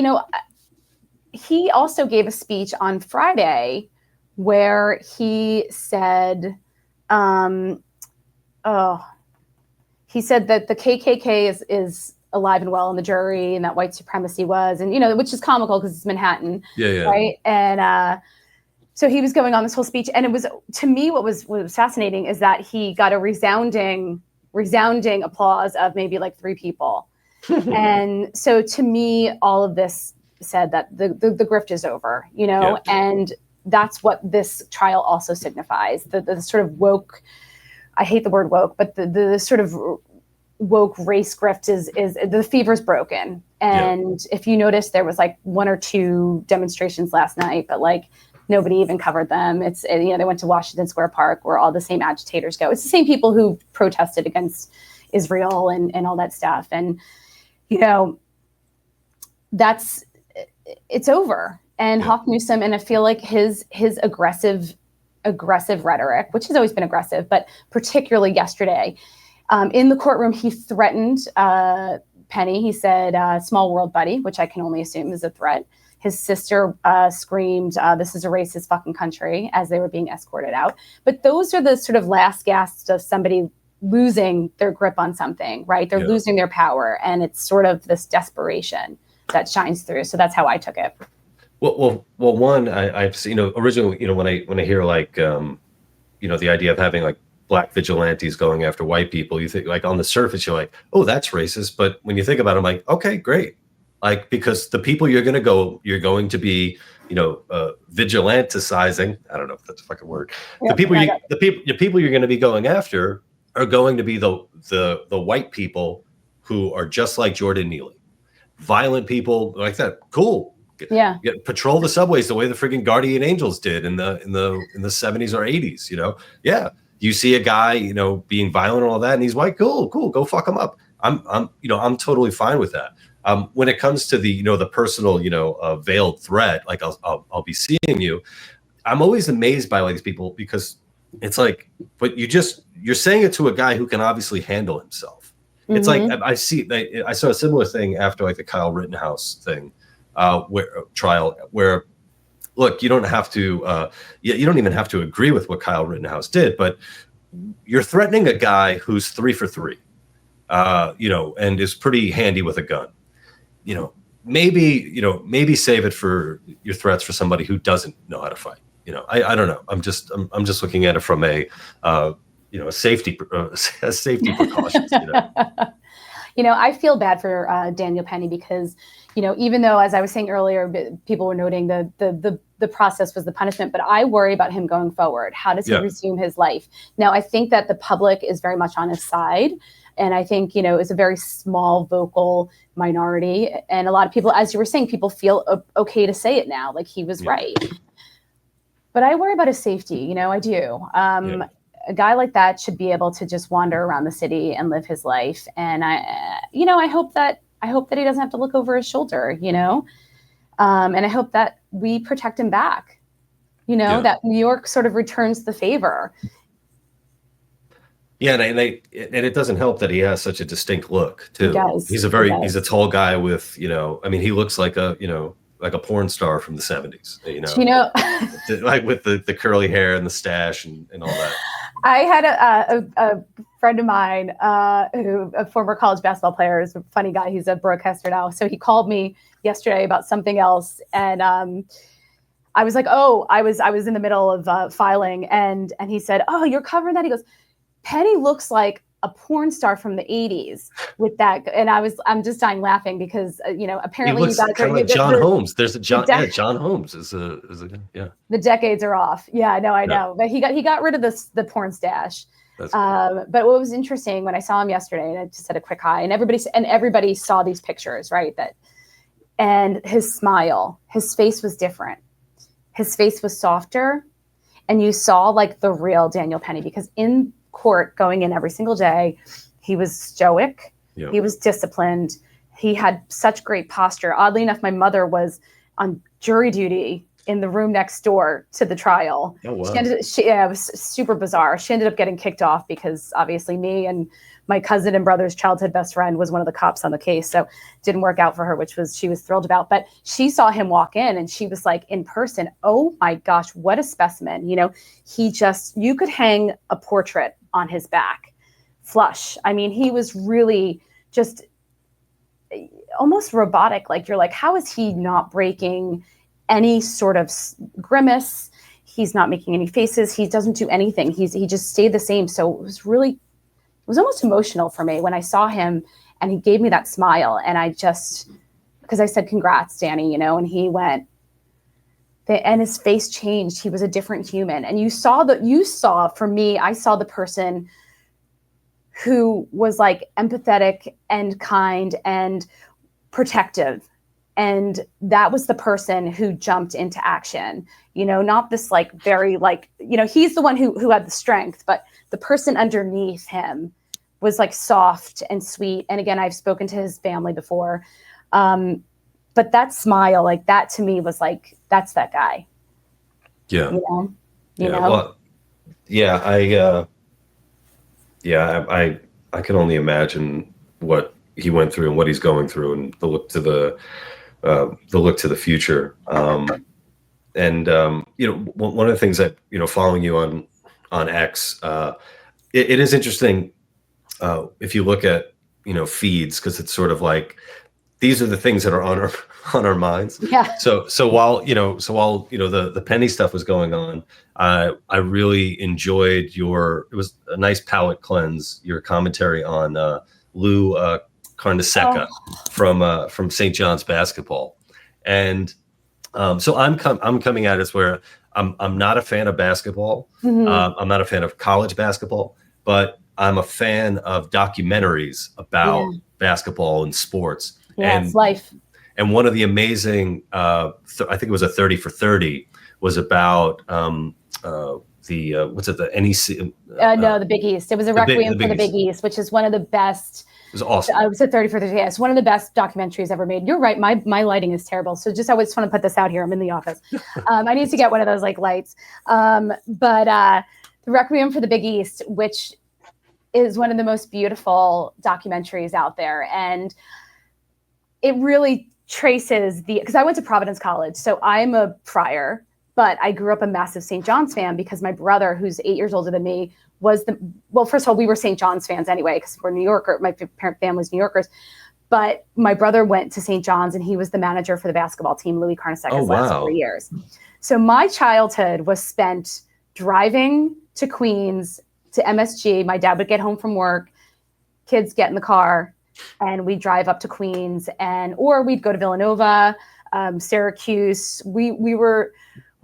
he also gave a speech on Friday where he said, he said that the KKK is alive and well in the jury, and that white supremacy was, and which is comical because it's Manhattan, right? And so he was going on this whole speech, and it was, to me, what was fascinating is that he got a resounding applause of maybe like 3 people. And so to me, all of this said that the grift is over, you know, and that's what this trial also signifies. The sort of woke, I hate the word woke, but the sort of woke race grift is the fever's broken. And if you notice, there was like 1 or 2 demonstrations last night, but like nobody even covered them. It's, you know, they went to Washington Square Park where all the same agitators go. It's the same people who protested against Israel and all that stuff. And, you know, it's over. And Newsome, and I feel like his aggressive rhetoric, which has always been aggressive, but particularly yesterday, in the courtroom, he threatened Penny. He said, small world, buddy, which I can only assume is a threat. His sister screamed, this is a racist fucking country, as they were being escorted out. But those are the sort of last gasps of somebody losing their grip on something, right? They're losing their power. And it's sort of this desperation that shines through. So that's how I took it. Well, one, I've seen, originally, when I hear like, the idea of having like black vigilantes going after white people, you think like on the surface, you're like, oh, that's racist. But when you think about it, I'm like, okay, great. Like, because the people you're going to be, vigilanticizing. I don't know if that's a fucking word. The people you're going to be going after are going to be the white people who are just like Jordan Neely, violent people like that. Cool. Patrol the subways the way the freaking Guardian Angels did in the 70s or 80s. You see a guy being violent and all that, and he's white. Cool, go fuck him up. I'm totally fine with that. When it comes to the personal veiled threat, like I'll be seeing you, I'm always amazed by like these people, because it's like, but you're saying it to a guy who can obviously handle himself. Mm-hmm. It's like I saw a similar thing after like the Kyle Rittenhouse thing. Where look, you don't have to you don't even have to agree with what Kyle Rittenhouse did, but you're threatening a guy who's 3 for 3, and is pretty handy with a gun. Maybe save it for your threats for somebody who doesn't know how to fight. I don't know. I'm just looking at it from a safety precautions. I feel bad for Daniel Penny because, even though, as I was saying earlier, people were noting the process was the punishment, but I worry about him going forward. How does he resume his life? Now, I think that the public is very much on his side. And I think, it's a very small vocal minority. And a lot of people, as you were saying, people feel okay to say it now, like he was right. But I worry about his safety. I do. A guy like that should be able to just wander around the city and live his life. And I hope that he doesn't have to look over his shoulder, and I hope that we protect him back, that New York sort of returns the favor. Yeah. And it doesn't help that he has such a distinct look too. He's a tall guy with, he looks like a porn star from the 70s, like with the curly hair and the stash and all that. I had a friend of mine who a former college basketball player, is a funny guy. He's a broadcaster now. So he called me yesterday about something else. And I was like, I was in the middle of filing. And he said, oh, you're covering that? He goes, Penny looks like a porn star from the 80s with that. And I'm just dying laughing because, apparently he looks kind of like John Holmes. There's a John Holmes is a The decades are off. Yeah, no, I know. But he got rid of the porn stash. But what was interesting when I saw him yesterday, and I just said a quick hi, and everybody saw these pictures, right? And his smile, his face was different. His face was softer, and you saw like the real Daniel Penny, because in court going in every single day, he was stoic. He was disciplined. He had such great posture. Oddly enough, my mother was on jury duty in the room next door to the trial. Oh, wow. It was super bizarre. She ended up getting kicked off because obviously me and my cousin and brother's childhood best friend was one of the cops on the case. So it didn't work out for her, she was thrilled about. But she saw him walk in and she was like, in person, oh my gosh, what a specimen. You could hang a portrait on his back, flush. I mean, he was really just almost robotic. Like, you're like, how is he not breaking any sort of grimace? He's not making any faces. He doesn't do anything. He just stayed the same. So it was really was almost emotional for me when I saw him and he gave me that smile. And because I said, congrats, Danny, and he went, and his face changed. He was a different human. And I saw the person who was like empathetic and kind and protective. And that was the person who jumped into action, not this like very like, he's the one who had the strength, but the person underneath him was like soft and sweet. And again, I've spoken to his family before. But that smile, like that to me was like, that's that guy. Yeah. You know? Well, yeah. I can only imagine what he went through and what he's going through, and the look to the future. One of the things that, following you on X, it is interesting if you look at, feeds, because it's sort of like, these are the things that are on our minds. Yeah. So while the Penny stuff was going on, I really enjoyed it was a nice palate cleanse, your commentary on Lou Carnesecca from St. John's basketball. And so I'm coming at it where I'm not a fan of basketball. Mm-hmm. I'm not a fan of college basketball, but I'm a fan of documentaries about basketball and sports. Yeah, and it's life. And one of the amazing, I think it was a 30 for 30, was about the NEC? No, the Big East. It was a Requiem for the Big East, which is one of the best. It was awesome. I was at 30 for 30. Yeah, it's one of the best documentaries ever made. You're right. My lighting is terrible. So I just want to put this out here. I'm in the office. I need to get one of those like lights. But the Requiem for the Big East, which is one of the most beautiful documentaries out there. And it really traces because I went to Providence College. So I'm a Friar, but I grew up a massive St. John's fan because my brother, who's 8 years older than me, first of all, we were St. John's fans anyway, because we're New Yorker. My parent family's New Yorkers. But my brother went to St. John's and he was the manager for the basketball team, Lou Carnesecca's last 4 years. So my childhood was spent driving to Queens, to MSG. My dad would get home from work, kids get in the car, and we'd drive up to Queens, or we'd go to Villanova, Syracuse. We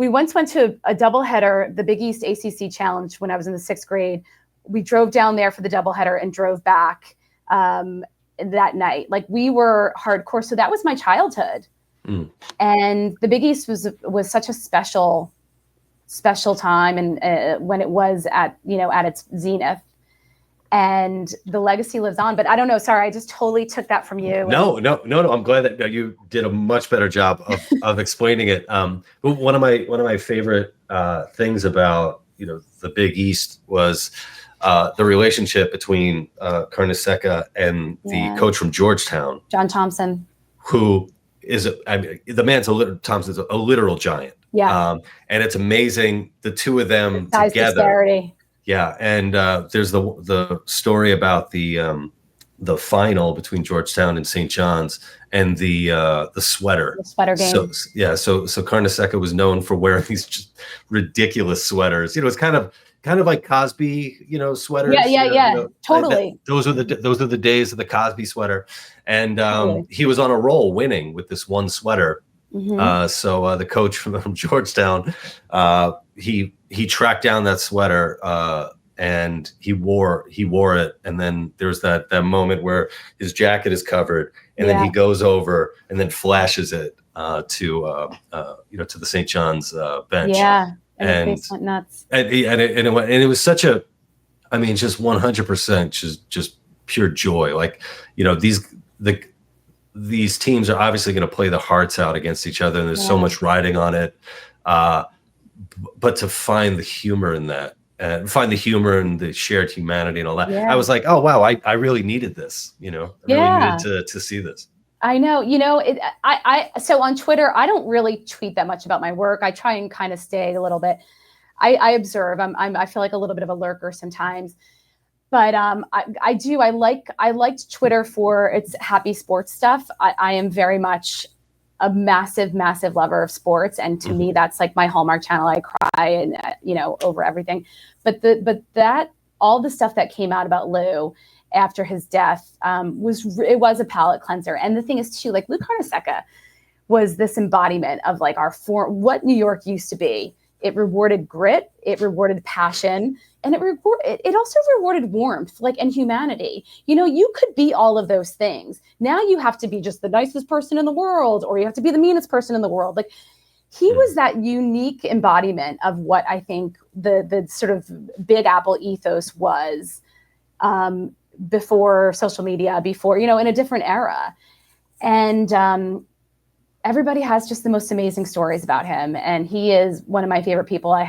once went to a doubleheader, the Big East ACC Challenge, when I was in the 6th grade. We drove down there for the doubleheader and drove back that night. Like, we were hardcore. So that was my childhood. And the Big East was such a special time, and when it was at its zenith. And the legacy lives on. But I don't know. Sorry, I just totally took that from you. No. I'm glad that you did a much better job of explaining it. One of my favorite things about the Big East was the relationship between Carnesecca and the coach from Georgetown, John Thompson, who is Thompson's a literal giant. Yeah. And it's amazing, the two of them size together. Disparity. Yeah, and there's the story about the final between Georgetown and St. John's, and the sweater. The sweater game. So Carnesecca was known for wearing these just ridiculous sweaters. It's kind of like Cosby, sweaters. Yeah. Totally. Those are the days of the Cosby sweater, and he was on a roll, winning with this one sweater. Mm-hmm. So the coach from Georgetown, he tracked down that sweater and he wore it. And then there's that moment where his jacket is covered, and then he goes over and then flashes it to the St. John's bench. Yeah. And his face went nuts. And it was such just 100% just pure joy. Like, these teams are obviously going to play the hearts out against each other, and there's so much riding on it. But to find the humor in that, and find the humor and the shared humanity and all that, I was like, oh wow, I really needed this. I really needed to see this. I know. So on Twitter, I don't really tweet that much about my work. I try and kind of stay a little bit. I observe. I feel like a little bit of a lurker sometimes. But I liked Twitter for its happy sports stuff. I am very much a massive lover of sports, and to me, that's like my Hallmark channel. I cry and over everything. But that all the stuff that came out about Lou after his death was a palate cleanser. And the thing is too, like Lou Carnesecca was this embodiment of like what New York used to be. It rewarded grit, it rewarded passion, and it also rewarded warmth, like, and humanity. You know, you could be all of those things. Now you have to be just the nicest person in the world, or you have to be the meanest person in the world. Like, he was that unique embodiment of what I think the sort of Big Apple ethos was before social media, before, you know, in a different era. And everybody has just the most amazing stories about him. And he is one of my favorite people. I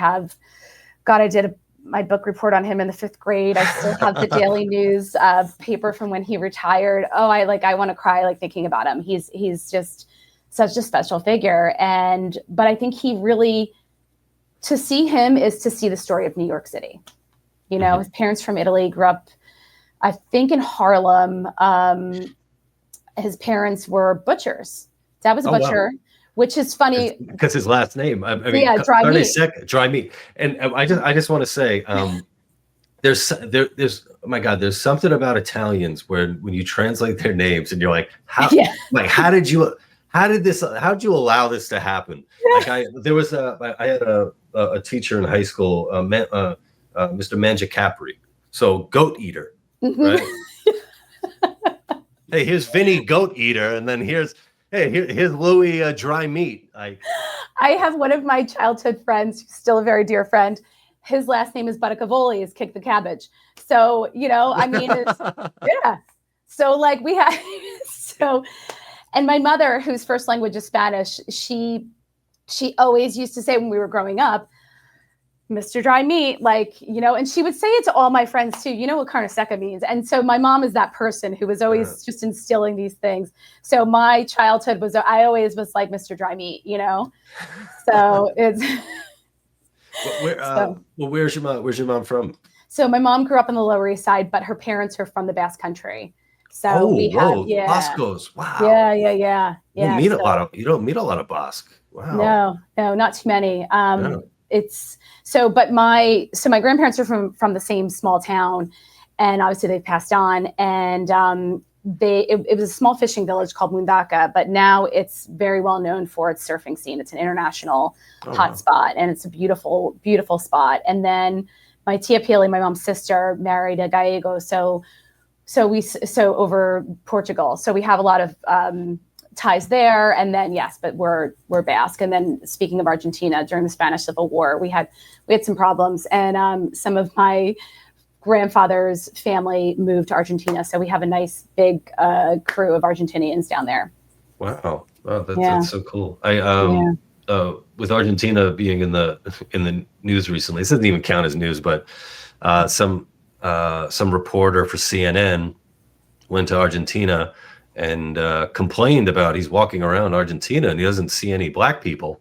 did my book report on him in the 5th grade. I still have the Daily News paper from when he retired. Oh, I want to cry, like, thinking about him. He's just such a special figure. But I think he really, to see him is to see the story of New York City. You know, his parents from Italy, grew up, I think, in Harlem. His parents were butchers. Dad was a butcher, wow. Which is funny because his last name. I mean, yeah, Drymeat. And I just want to say, there's oh my God, there's something about Italians where when you translate their names and you're like, how did you allow this to happen? Like I had a teacher in high school, Mr. Mangiacapri, so goat eater, right? Hey, here's Vinny Goat Eater, and then here's Louis Drymeat. I have one of my childhood friends, still a very dear friend. His last name is Buttacavoli, is kick the cabbage. So, you know, I mean, yeah. So like and my mother, whose first language is Spanish, she always used to say when we were growing up, Mr. Drymeat, like, you know, and she would say it to all my friends too. You know what Carnesecca means. And so my mom is that person who was always just instilling these things. So my childhood I always was like Mr. Drymeat, you know? So it's. Where's your mom from? So my mom grew up on the Lower East Side, but her parents are from the Basque country. So Bascos. Wow. Yeah. You don't meet a lot of Basque. Wow. No, not too many. My grandparents are from the same small town, and obviously they've passed on, and it was a small fishing village called Mundaka, but now it's very well known for its surfing scene. It's an international hotspot, and it's a beautiful, beautiful spot. And then my tia Pili, my mom's sister, married a Gallego, so over Portugal. So we have a lot of ties there. And then, yes, but we're Basque. And then speaking of Argentina, during the Spanish Civil War, we had some problems, and some of my grandfather's family moved to Argentina. So we have a nice big crew of Argentinians down there. Wow. That's so cool. With Argentina being in the news recently, this doesn't even count as news, but some reporter for CNN went to Argentina and complained about he's walking around Argentina and he doesn't see any black people.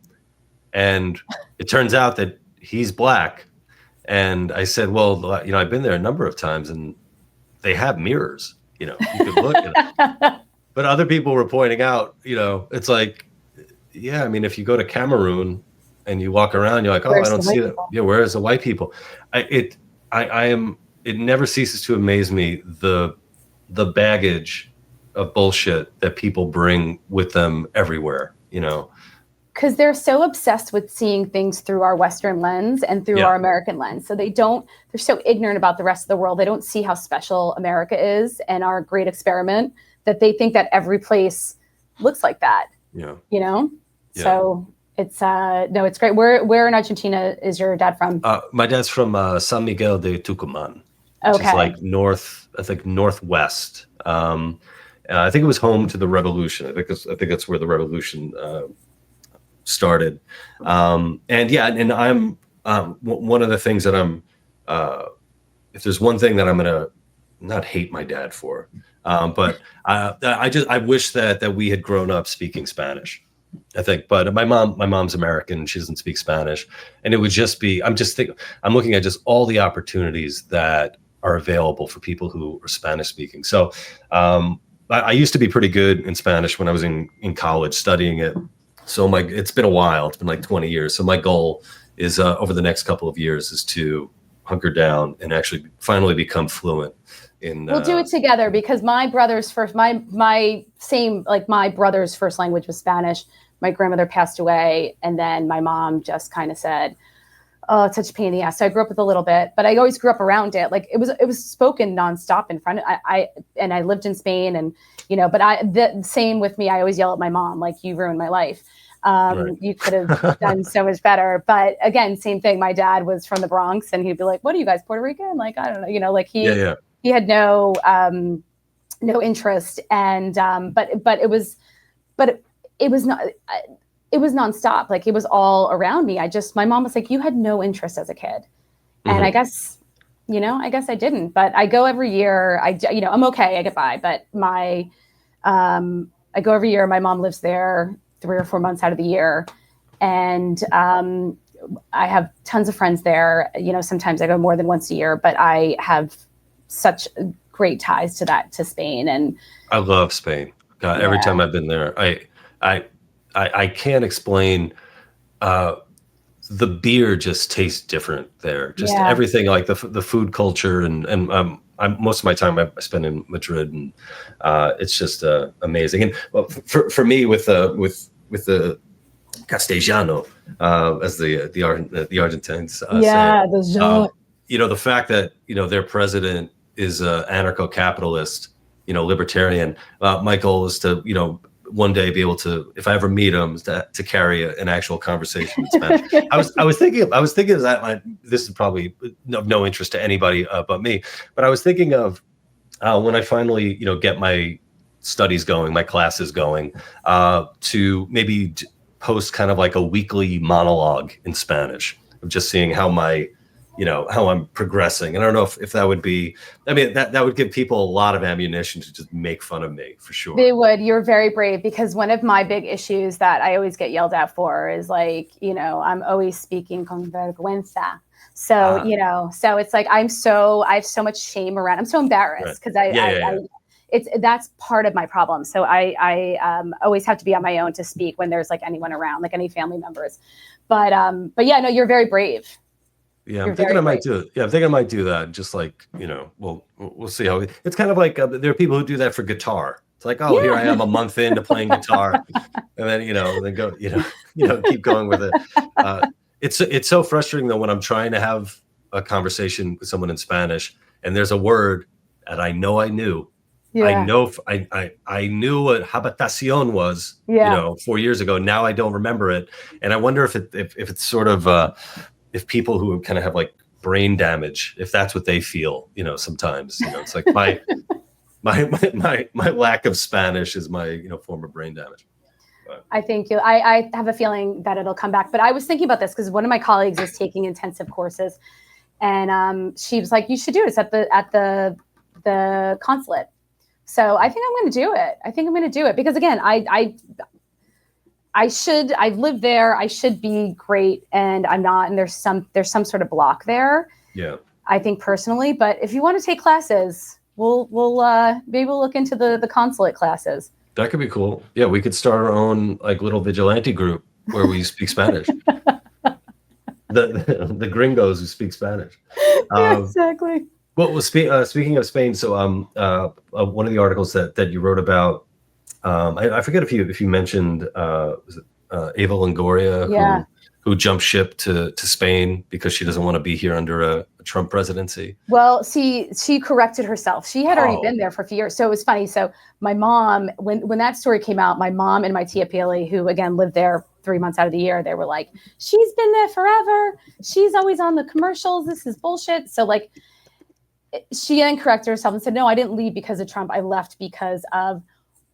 And it turns out that he's black. And I said, well, you know, I've been there a number of times and they have mirrors, you know, you could look at it. But other people were pointing out, you know, it's like, yeah, I mean, if you go to Cameroon and you walk around, you're like, I don't see that. Yeah, where's the white people? It never ceases to amaze me the baggage of bullshit that people bring with them everywhere, you know. Because they're so obsessed with seeing things through our Western lens and through our American lens. So they're so ignorant about the rest of the world. They don't see how special America is and our great experiment, that they think that every place looks like that. Yeah. You know? Yeah. So it's it's great. Where in Argentina is your dad from? My dad's from San Miguel de Tucumán. Which is like northwest. I think it was home to the revolution. I think that's where the revolution started. And I'm one of the things that I'm if there's one thing that I'm gonna not hate my dad for, but I wish that we had grown up speaking Spanish. I think, but my mom's American. She doesn't speak Spanish, and it would just be. I'm looking at just all the opportunities that are available for people who are Spanish speaking. So I used to be pretty good in Spanish when I was in college studying it. So it's been a while. It's been like 20 years. So my goal is over the next couple of years is to hunker down and actually finally become fluent in. We'll do it together, because my brother's first language was Spanish. My grandmother passed away, and then my mom just kind of said, "Oh, it's such a pain in the ass." So I grew up with a little bit, but I always grew up around it. Like it was spoken nonstop in front of I lived in Spain, and but the same with me. I always yell at my mom, like, "You ruined my life. Right. You could have done so much better." But again, same thing. My dad was from the Bronx, and he'd be like, "What are you guys, Puerto Rican?" Like, I don't know, like he had no interest, and but it was not. It was nonstop. Like it was all around me. My mom was like, "You had no interest as a kid." And I guess I didn't, but I go every year. I'm okay. I get by, but I go every year. My mom lives there 3 or 4 months out of the year. And I have tons of friends there. Sometimes I go more than once a year, but I have such great ties to Spain. And I love Spain. God, every time I've been there, I can't explain. The beer just tastes different there. Just everything, like the food culture, and most of my time I spend in Madrid, and it's just amazing. And well, for me with the Castellano, as the Argentines say, the fact that their president is anarcho-capitalist, libertarian. My goal is to one day be able to, if I ever meet him, to carry an actual conversation in Spanish. I was thinking of that. This is probably no interest to anybody but me, but I was thinking of when I finally get my studies going, my classes going, to maybe post kind of like a weekly monologue in Spanish of just seeing how how I'm progressing. And I don't know if that would be, that would give people a lot of ammunition to just make fun of me, for sure. They would. You're very brave, because one of my big issues that I always get yelled at for is like, I'm always speaking con vergüenza. So, so it's like, I have so much shame around. I'm so embarrassed because that's part of my problem. So I always have to be on my own to speak when there's like anyone around, like any family members. But yeah, no, you're very brave. Yeah, I'm thinking I might do it. Yeah, I'm thinking I might do that. Just like, we'll see how it's kind of like there are people who do that for guitar. It's like, oh, here I am a month into playing guitar, and then then go, keep going with it. It's so frustrating though when I'm trying to have a conversation with someone in Spanish and there's a word that I knew. Yeah. I knew what habitación was, 4 years ago. Now I don't remember it, and I wonder if it's sort of if people who kind of have like brain damage, if that's what they feel, sometimes, it's like my lack of Spanish is my, form of brain damage. But I think I have a feeling that it'll come back, but I was thinking about this because one of my colleagues is taking intensive courses, and she was like, "You should do it. It's at the consulate." So I think I'm going to do it. Because again, I've lived there. I should be great, and I'm not. And there's some sort of block there. Yeah. I think personally, but if you want to take classes, we'll maybe we'll look into the consulate classes. That could be cool. Yeah, we could start our own like little vigilante group where we speak Spanish. the gringos who speak Spanish. Yeah, exactly. Well, speaking of Spain, so one of the articles that you wrote about. I forget if you mentioned was it Eva Longoria, who jumped ship to Spain because she doesn't want to be here under a Trump presidency. Well, she corrected herself. She had already been there for a few years. So it was funny. So my mom, when that story came out, my mom and my tia Pili, who again lived there 3 months out of the year, they were like, "She's been there forever. She's always on the commercials. This is bullshit." So like, she then corrected herself and said, "No, I didn't leave because of Trump. I left because of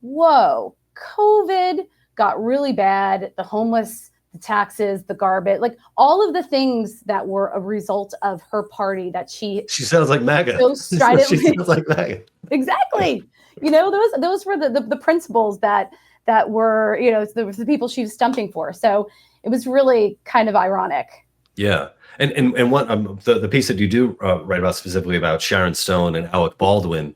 COVID got really bad, the homeless, the taxes, the garbage, like all of the things that were a result of her party that she sounds like MAGA. So stridently. She sounds like MAGA. Exactly. Those were the principles that were, the people she was stumping for. So it was really kind of ironic. Yeah. And what the piece that you do write about specifically about Sharon Stone and Alec Baldwin,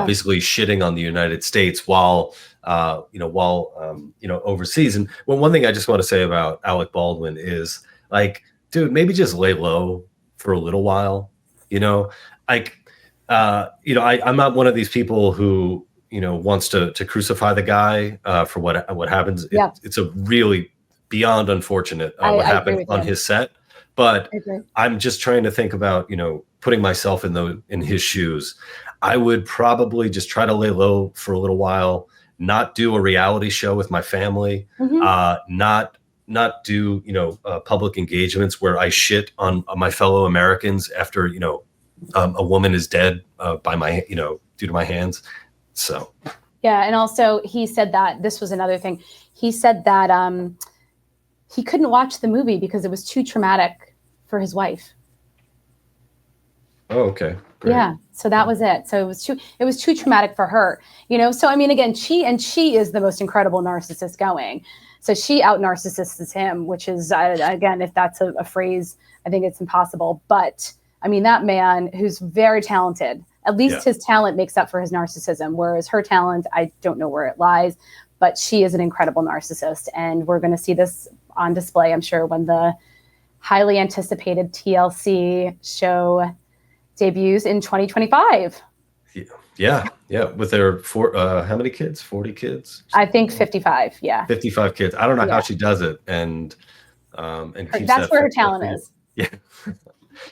basically shitting on the United States while overseas. And one thing I just want to say about Alec Baldwin is like, dude, maybe just lay low for a little while. You know, like, I'm not one of these people who, wants to crucify the guy for what happens. It's a really beyond unfortunate what happened on his set. But I'm just trying to think about, putting myself in his shoes. I would probably just try to lay low for a little while, not do a reality show with my family, not do, public engagements where I shit on my fellow Americans after, a woman is dead by my, due to my hands. So. Yeah. And also he said that this was another thing. He said that he couldn't watch the movie because it was too traumatic for his wife. Oh, okay. Great. Yeah. So that was it. So it was too traumatic for her, So, I mean, again, she is the most incredible narcissist going. So she out narcissists him, which is, again, if that's a phrase, I think it's impossible. But I mean, that man who's very talented, at least his talent makes up for his narcissism, whereas her talent, I don't know where it lies, but she is an incredible narcissist. And we're going to see this on display, I'm sure, when the highly anticipated TLC show debuts in 2025. Yeah. With their how many kids? 40 kids? I think 55. Yeah. 55 kids. I don't know how she does it. And that's where her talent is. Yeah.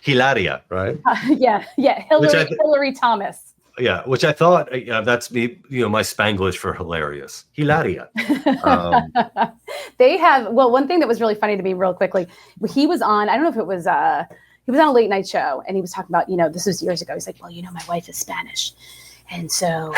Hilaria, right? Hillary Thomas. Yeah, which I thought that's me, my Spanglish for hilarious. Hilaria. They have, one thing that was really funny to me real quickly, he was on, I don't know if it was, he was on a late night show and he was talking about, this was years ago. He's like, well, my wife is Spanish. And so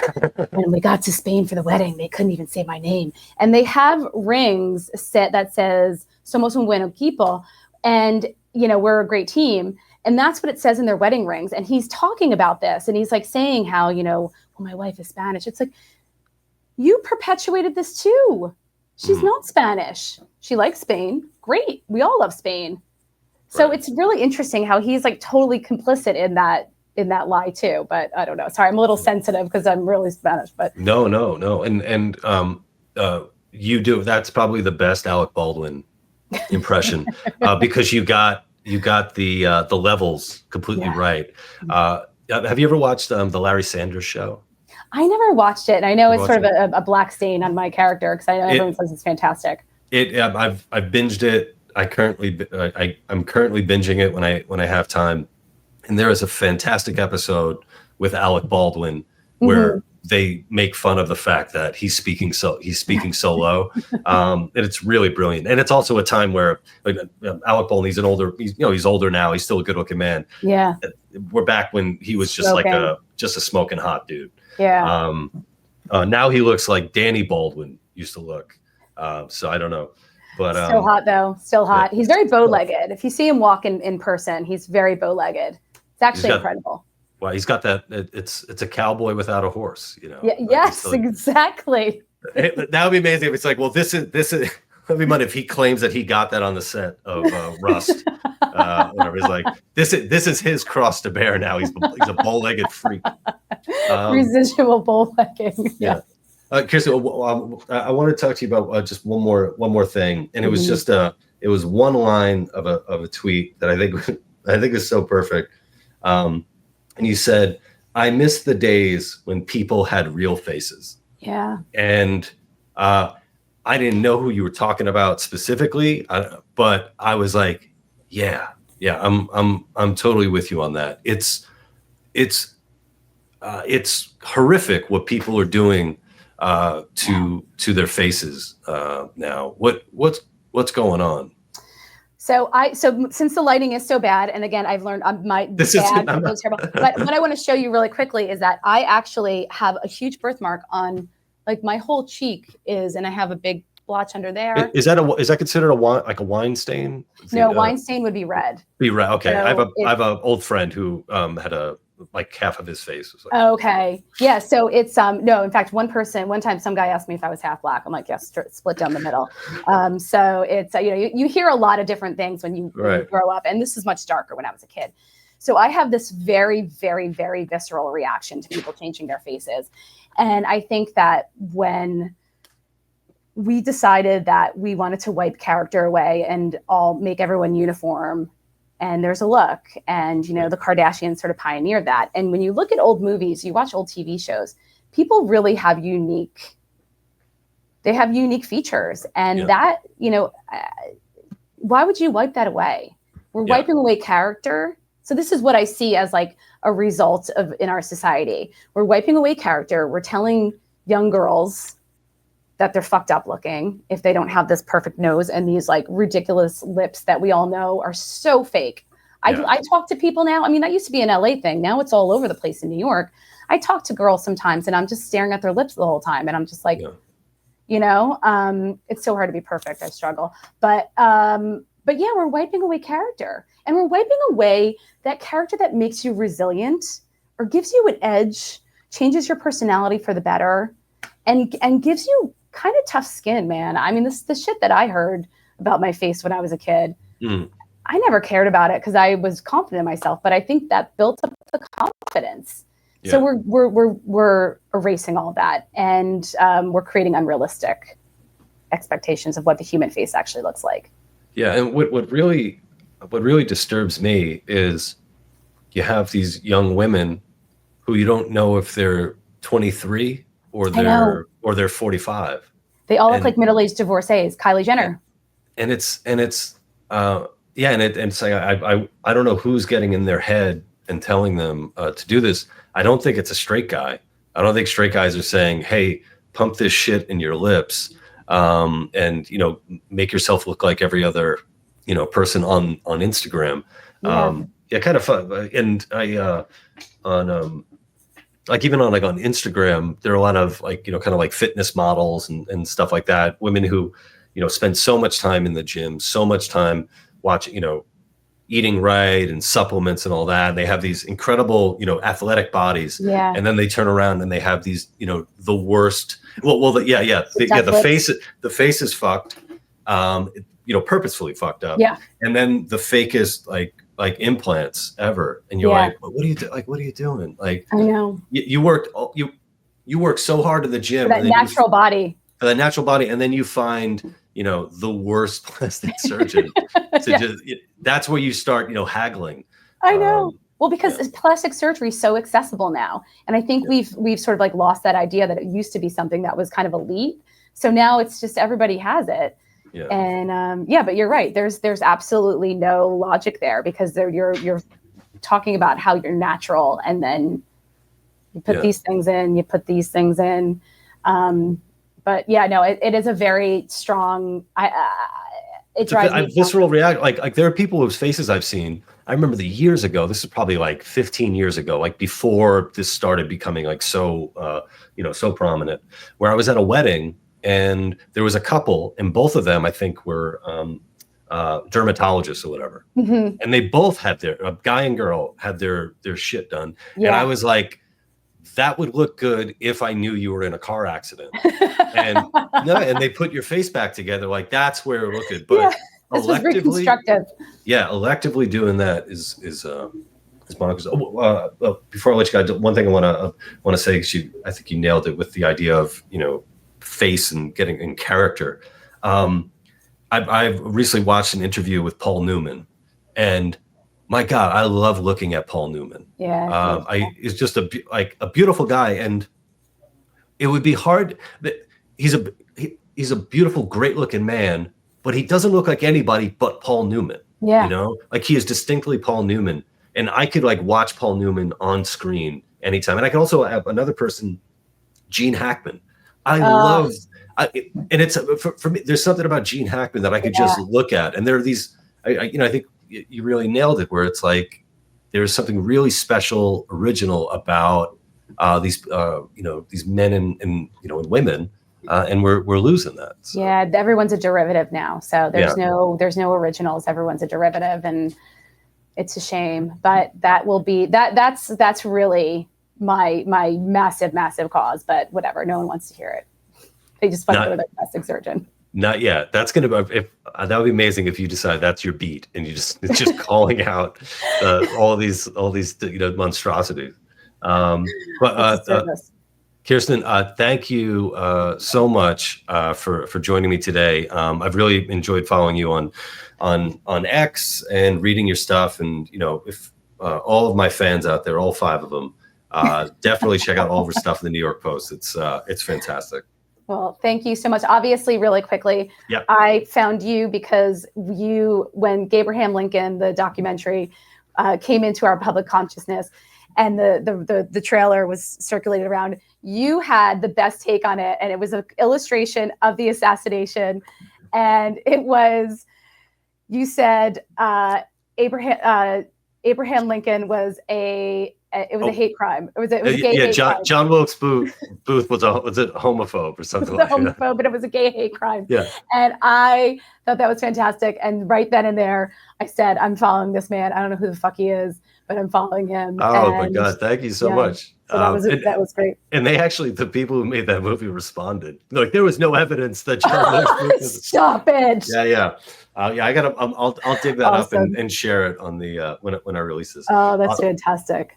when we got to Spain for the wedding, they couldn't even say my name. And they have rings set that says, somos un buen equipo. And, we're a great team. And that's what it says in their wedding rings. And he's talking about this. And he's like saying how, well, my wife is Spanish. It's like, you perpetuated this too. She's not Spanish. She likes Spain. Great. We all love Spain. So it's really interesting how he's like totally complicit in that lie too. But I don't know. Sorry, I'm a little sensitive because I'm really Spanish. But no. And you do. That's probably the best Alec Baldwin impression because you got the levels completely right. Have you ever watched the Larry Sanders Show? I never watched it. And I know it's sort of a black stain on my character because I know everyone says it's fantastic. I've binged it. I'm currently binging it when I have time. And there is a fantastic episode with Alec Baldwin where they make fun of the fact that he's speaking so low. And it's really brilliant. And it's also a time where Alec Baldwin, he's older now. He's still a good looking man. Yeah. We're back when he was just a smoking hot dude. Yeah. Now he looks like Danny Baldwin used to look. So I don't know. But still hot though. Still hot. Yeah. He's very bow-legged. If you see him walk in person, he's very bow-legged. It's actually incredible. Well, he's got that. It's a cowboy without a horse, Yeah, yes, exactly. That would be amazing if it's like, well, this is. That'd be funny if he claims that he got that on the set of Rust. Whatever. He's like, this is his cross to bear now. He's a bow-legged freak. Residual bow-legging. Yeah. Kirsten, I want to talk to you about just one more thing, and it was just it was one line of a tweet that I think is so perfect. And you said, "I miss the days when people had real faces." Yeah. And I didn't know who you were talking about specifically, but I was like, yeah, I'm totally with you on that. It's horrific what people are doing to their faces now. What's going on? So since the lighting is so bad, and again, I've learned was terrible. But what I want to show you really quickly is that I actually have a huge birthmark on, like, my whole cheek and I have a big blotch under there. Is that considered a wine stain? No, wine stain would be red. Be red. Okay, So I have an old friend who had half of his face was like. Okay. Yeah. So it's no. In fact, one time, some guy asked me if I was half black. I'm like, yes, split down the middle. So it's you hear a lot of different things when you grow up, and this is much darker when I was a kid. So I have this very, very, very visceral reaction to people changing their faces, and I think that when we decided that we wanted to wipe character away and all make everyone uniform and there's a look, and the Kardashians sort of pioneered that. And when you look at old movies, you watch old TV shows, people really have unique features, and that, why would you wipe that away? We're wiping away character. So this is what I see as like a result of in our society. We're wiping away character. We're telling young girls that they're fucked up looking if they don't have this perfect nose and these like ridiculous lips that we all know are so fake. I talk to people now. I mean, that used to be an LA thing. Now it's all over the place in New York. I talk to girls sometimes and I'm just staring at their lips the whole time. And I'm just like, it's so hard to be perfect. I struggle. But yeah, we're wiping away character, and we're wiping away that character that makes you resilient or gives you an edge, changes your personality for the better, and gives you kind of tough skin, man. I mean, the shit that I heard about my face when I was a kid, I never cared about it because I was confident in myself, but I think that built up the confidence. Yeah. So we're erasing all of that, and we're creating unrealistic expectations of what the human face actually looks like. Yeah, and what really disturbs me is you have these young women who you don't know if they're 23 or they're 45. They all look like middle-aged divorcees. Kylie Jenner. And it's like I don't know who's getting in their head and telling them to do this. I don't think it's a straight guy. I don't think straight guys are saying, "Hey, pump this shit in your lips." And make yourself look like every other person on Instagram. Kind of fun. And I on like even on Instagram, there are a lot of kind of like fitness models and stuff like that, women who spend so much time in the gym, so much time watching eating right and supplements and all that. They have these incredible athletic bodies, and then they turn around and they have these the worst. The face is fucked, purposefully fucked up. Yeah. And then the fakest like implants ever. And you're like, what are you doing? Like, I know you work so hard in the gym for that natural body. For that natural body, and then you find the worst plastic surgeon. That's where you start haggling. I know. Well, because plastic surgery is so accessible now. And I think we've sort of like lost that idea that it used to be something that was kind of elite. So now it's just everybody has it. Yeah. And but you're right. There's absolutely no logic there, because you're talking about how you're natural, and then you put these things in, but it is a very strong, it drives me visceral reaction. Like there are people whose faces I've seen. I remember the years ago, this is probably like 15 years ago, like before this started becoming like so, so prominent, where I was at a wedding and there was a couple, and both of them, I think, were dermatologists or whatever. Mm-hmm. And they both had a guy and girl had their shit done. Yeah. And I was like, that would look good if I knew you were in a car accident. And they put your face back together. Like that's where it looked good. But this was reconstructive. Yeah, electively doing that is bonkers. Before I let you go, one thing I want to say, because I think you nailed it with the idea of face and getting in character. I've recently watched an interview with Paul Newman, and my God, I love looking at Paul Newman. Yeah, he's just a beautiful guy, and it would be hard. He's a beautiful, great-looking man, but he doesn't look like anybody but Paul Newman. Yeah, like he is distinctly Paul Newman, and I could watch Paul Newman on screen anytime. And I can also have another person, Gene Hackman. I love, and it's for me. There's something about Gene Hackman that I could just look at, and there are these. I think you really nailed it, where it's like there's something really special, original about these men and women, and we're losing that. So. Yeah, everyone's a derative now, so there's no originals. Everyone's a derivative, and it's a shame. But that will be that's really my massive cause. But whatever, no one wants to hear it. They just want to go to their plastic surgeon. Not yet. That's gonna be that would be amazing if you decide that's your beat and it's just calling out all these monstrosities. Kirsten, thank you so much for joining me today. I've really enjoyed following you on X and reading your stuff. And if all of my fans out there, all 5 of them, definitely check out all of her stuff in the New York Post. It's fantastic. Well, thank you so much. Obviously, really quickly, Yep. I found you because when Abraham Lincoln, the documentary, came into our public consciousness, and the trailer was circulated around, you had the best take on it, and it was an illustration of the assassination, and you said Abraham Lincoln was a hate crime. It was a gay hate crime. John Wilkes Booth was a homophobe or something like that. But it was a gay hate crime. Yeah. And I thought that was fantastic. And right then and there, I said, I'm following this man. I don't know who the fuck he is, but I'm following him. Oh my God. Thank you so much. So that was great. And the people who made that movie responded. Like, there was no evidence that John Wilkes Booth was. Stop it. Yeah. I'll dig that up and share it on the when I release this. Oh, that's fantastic.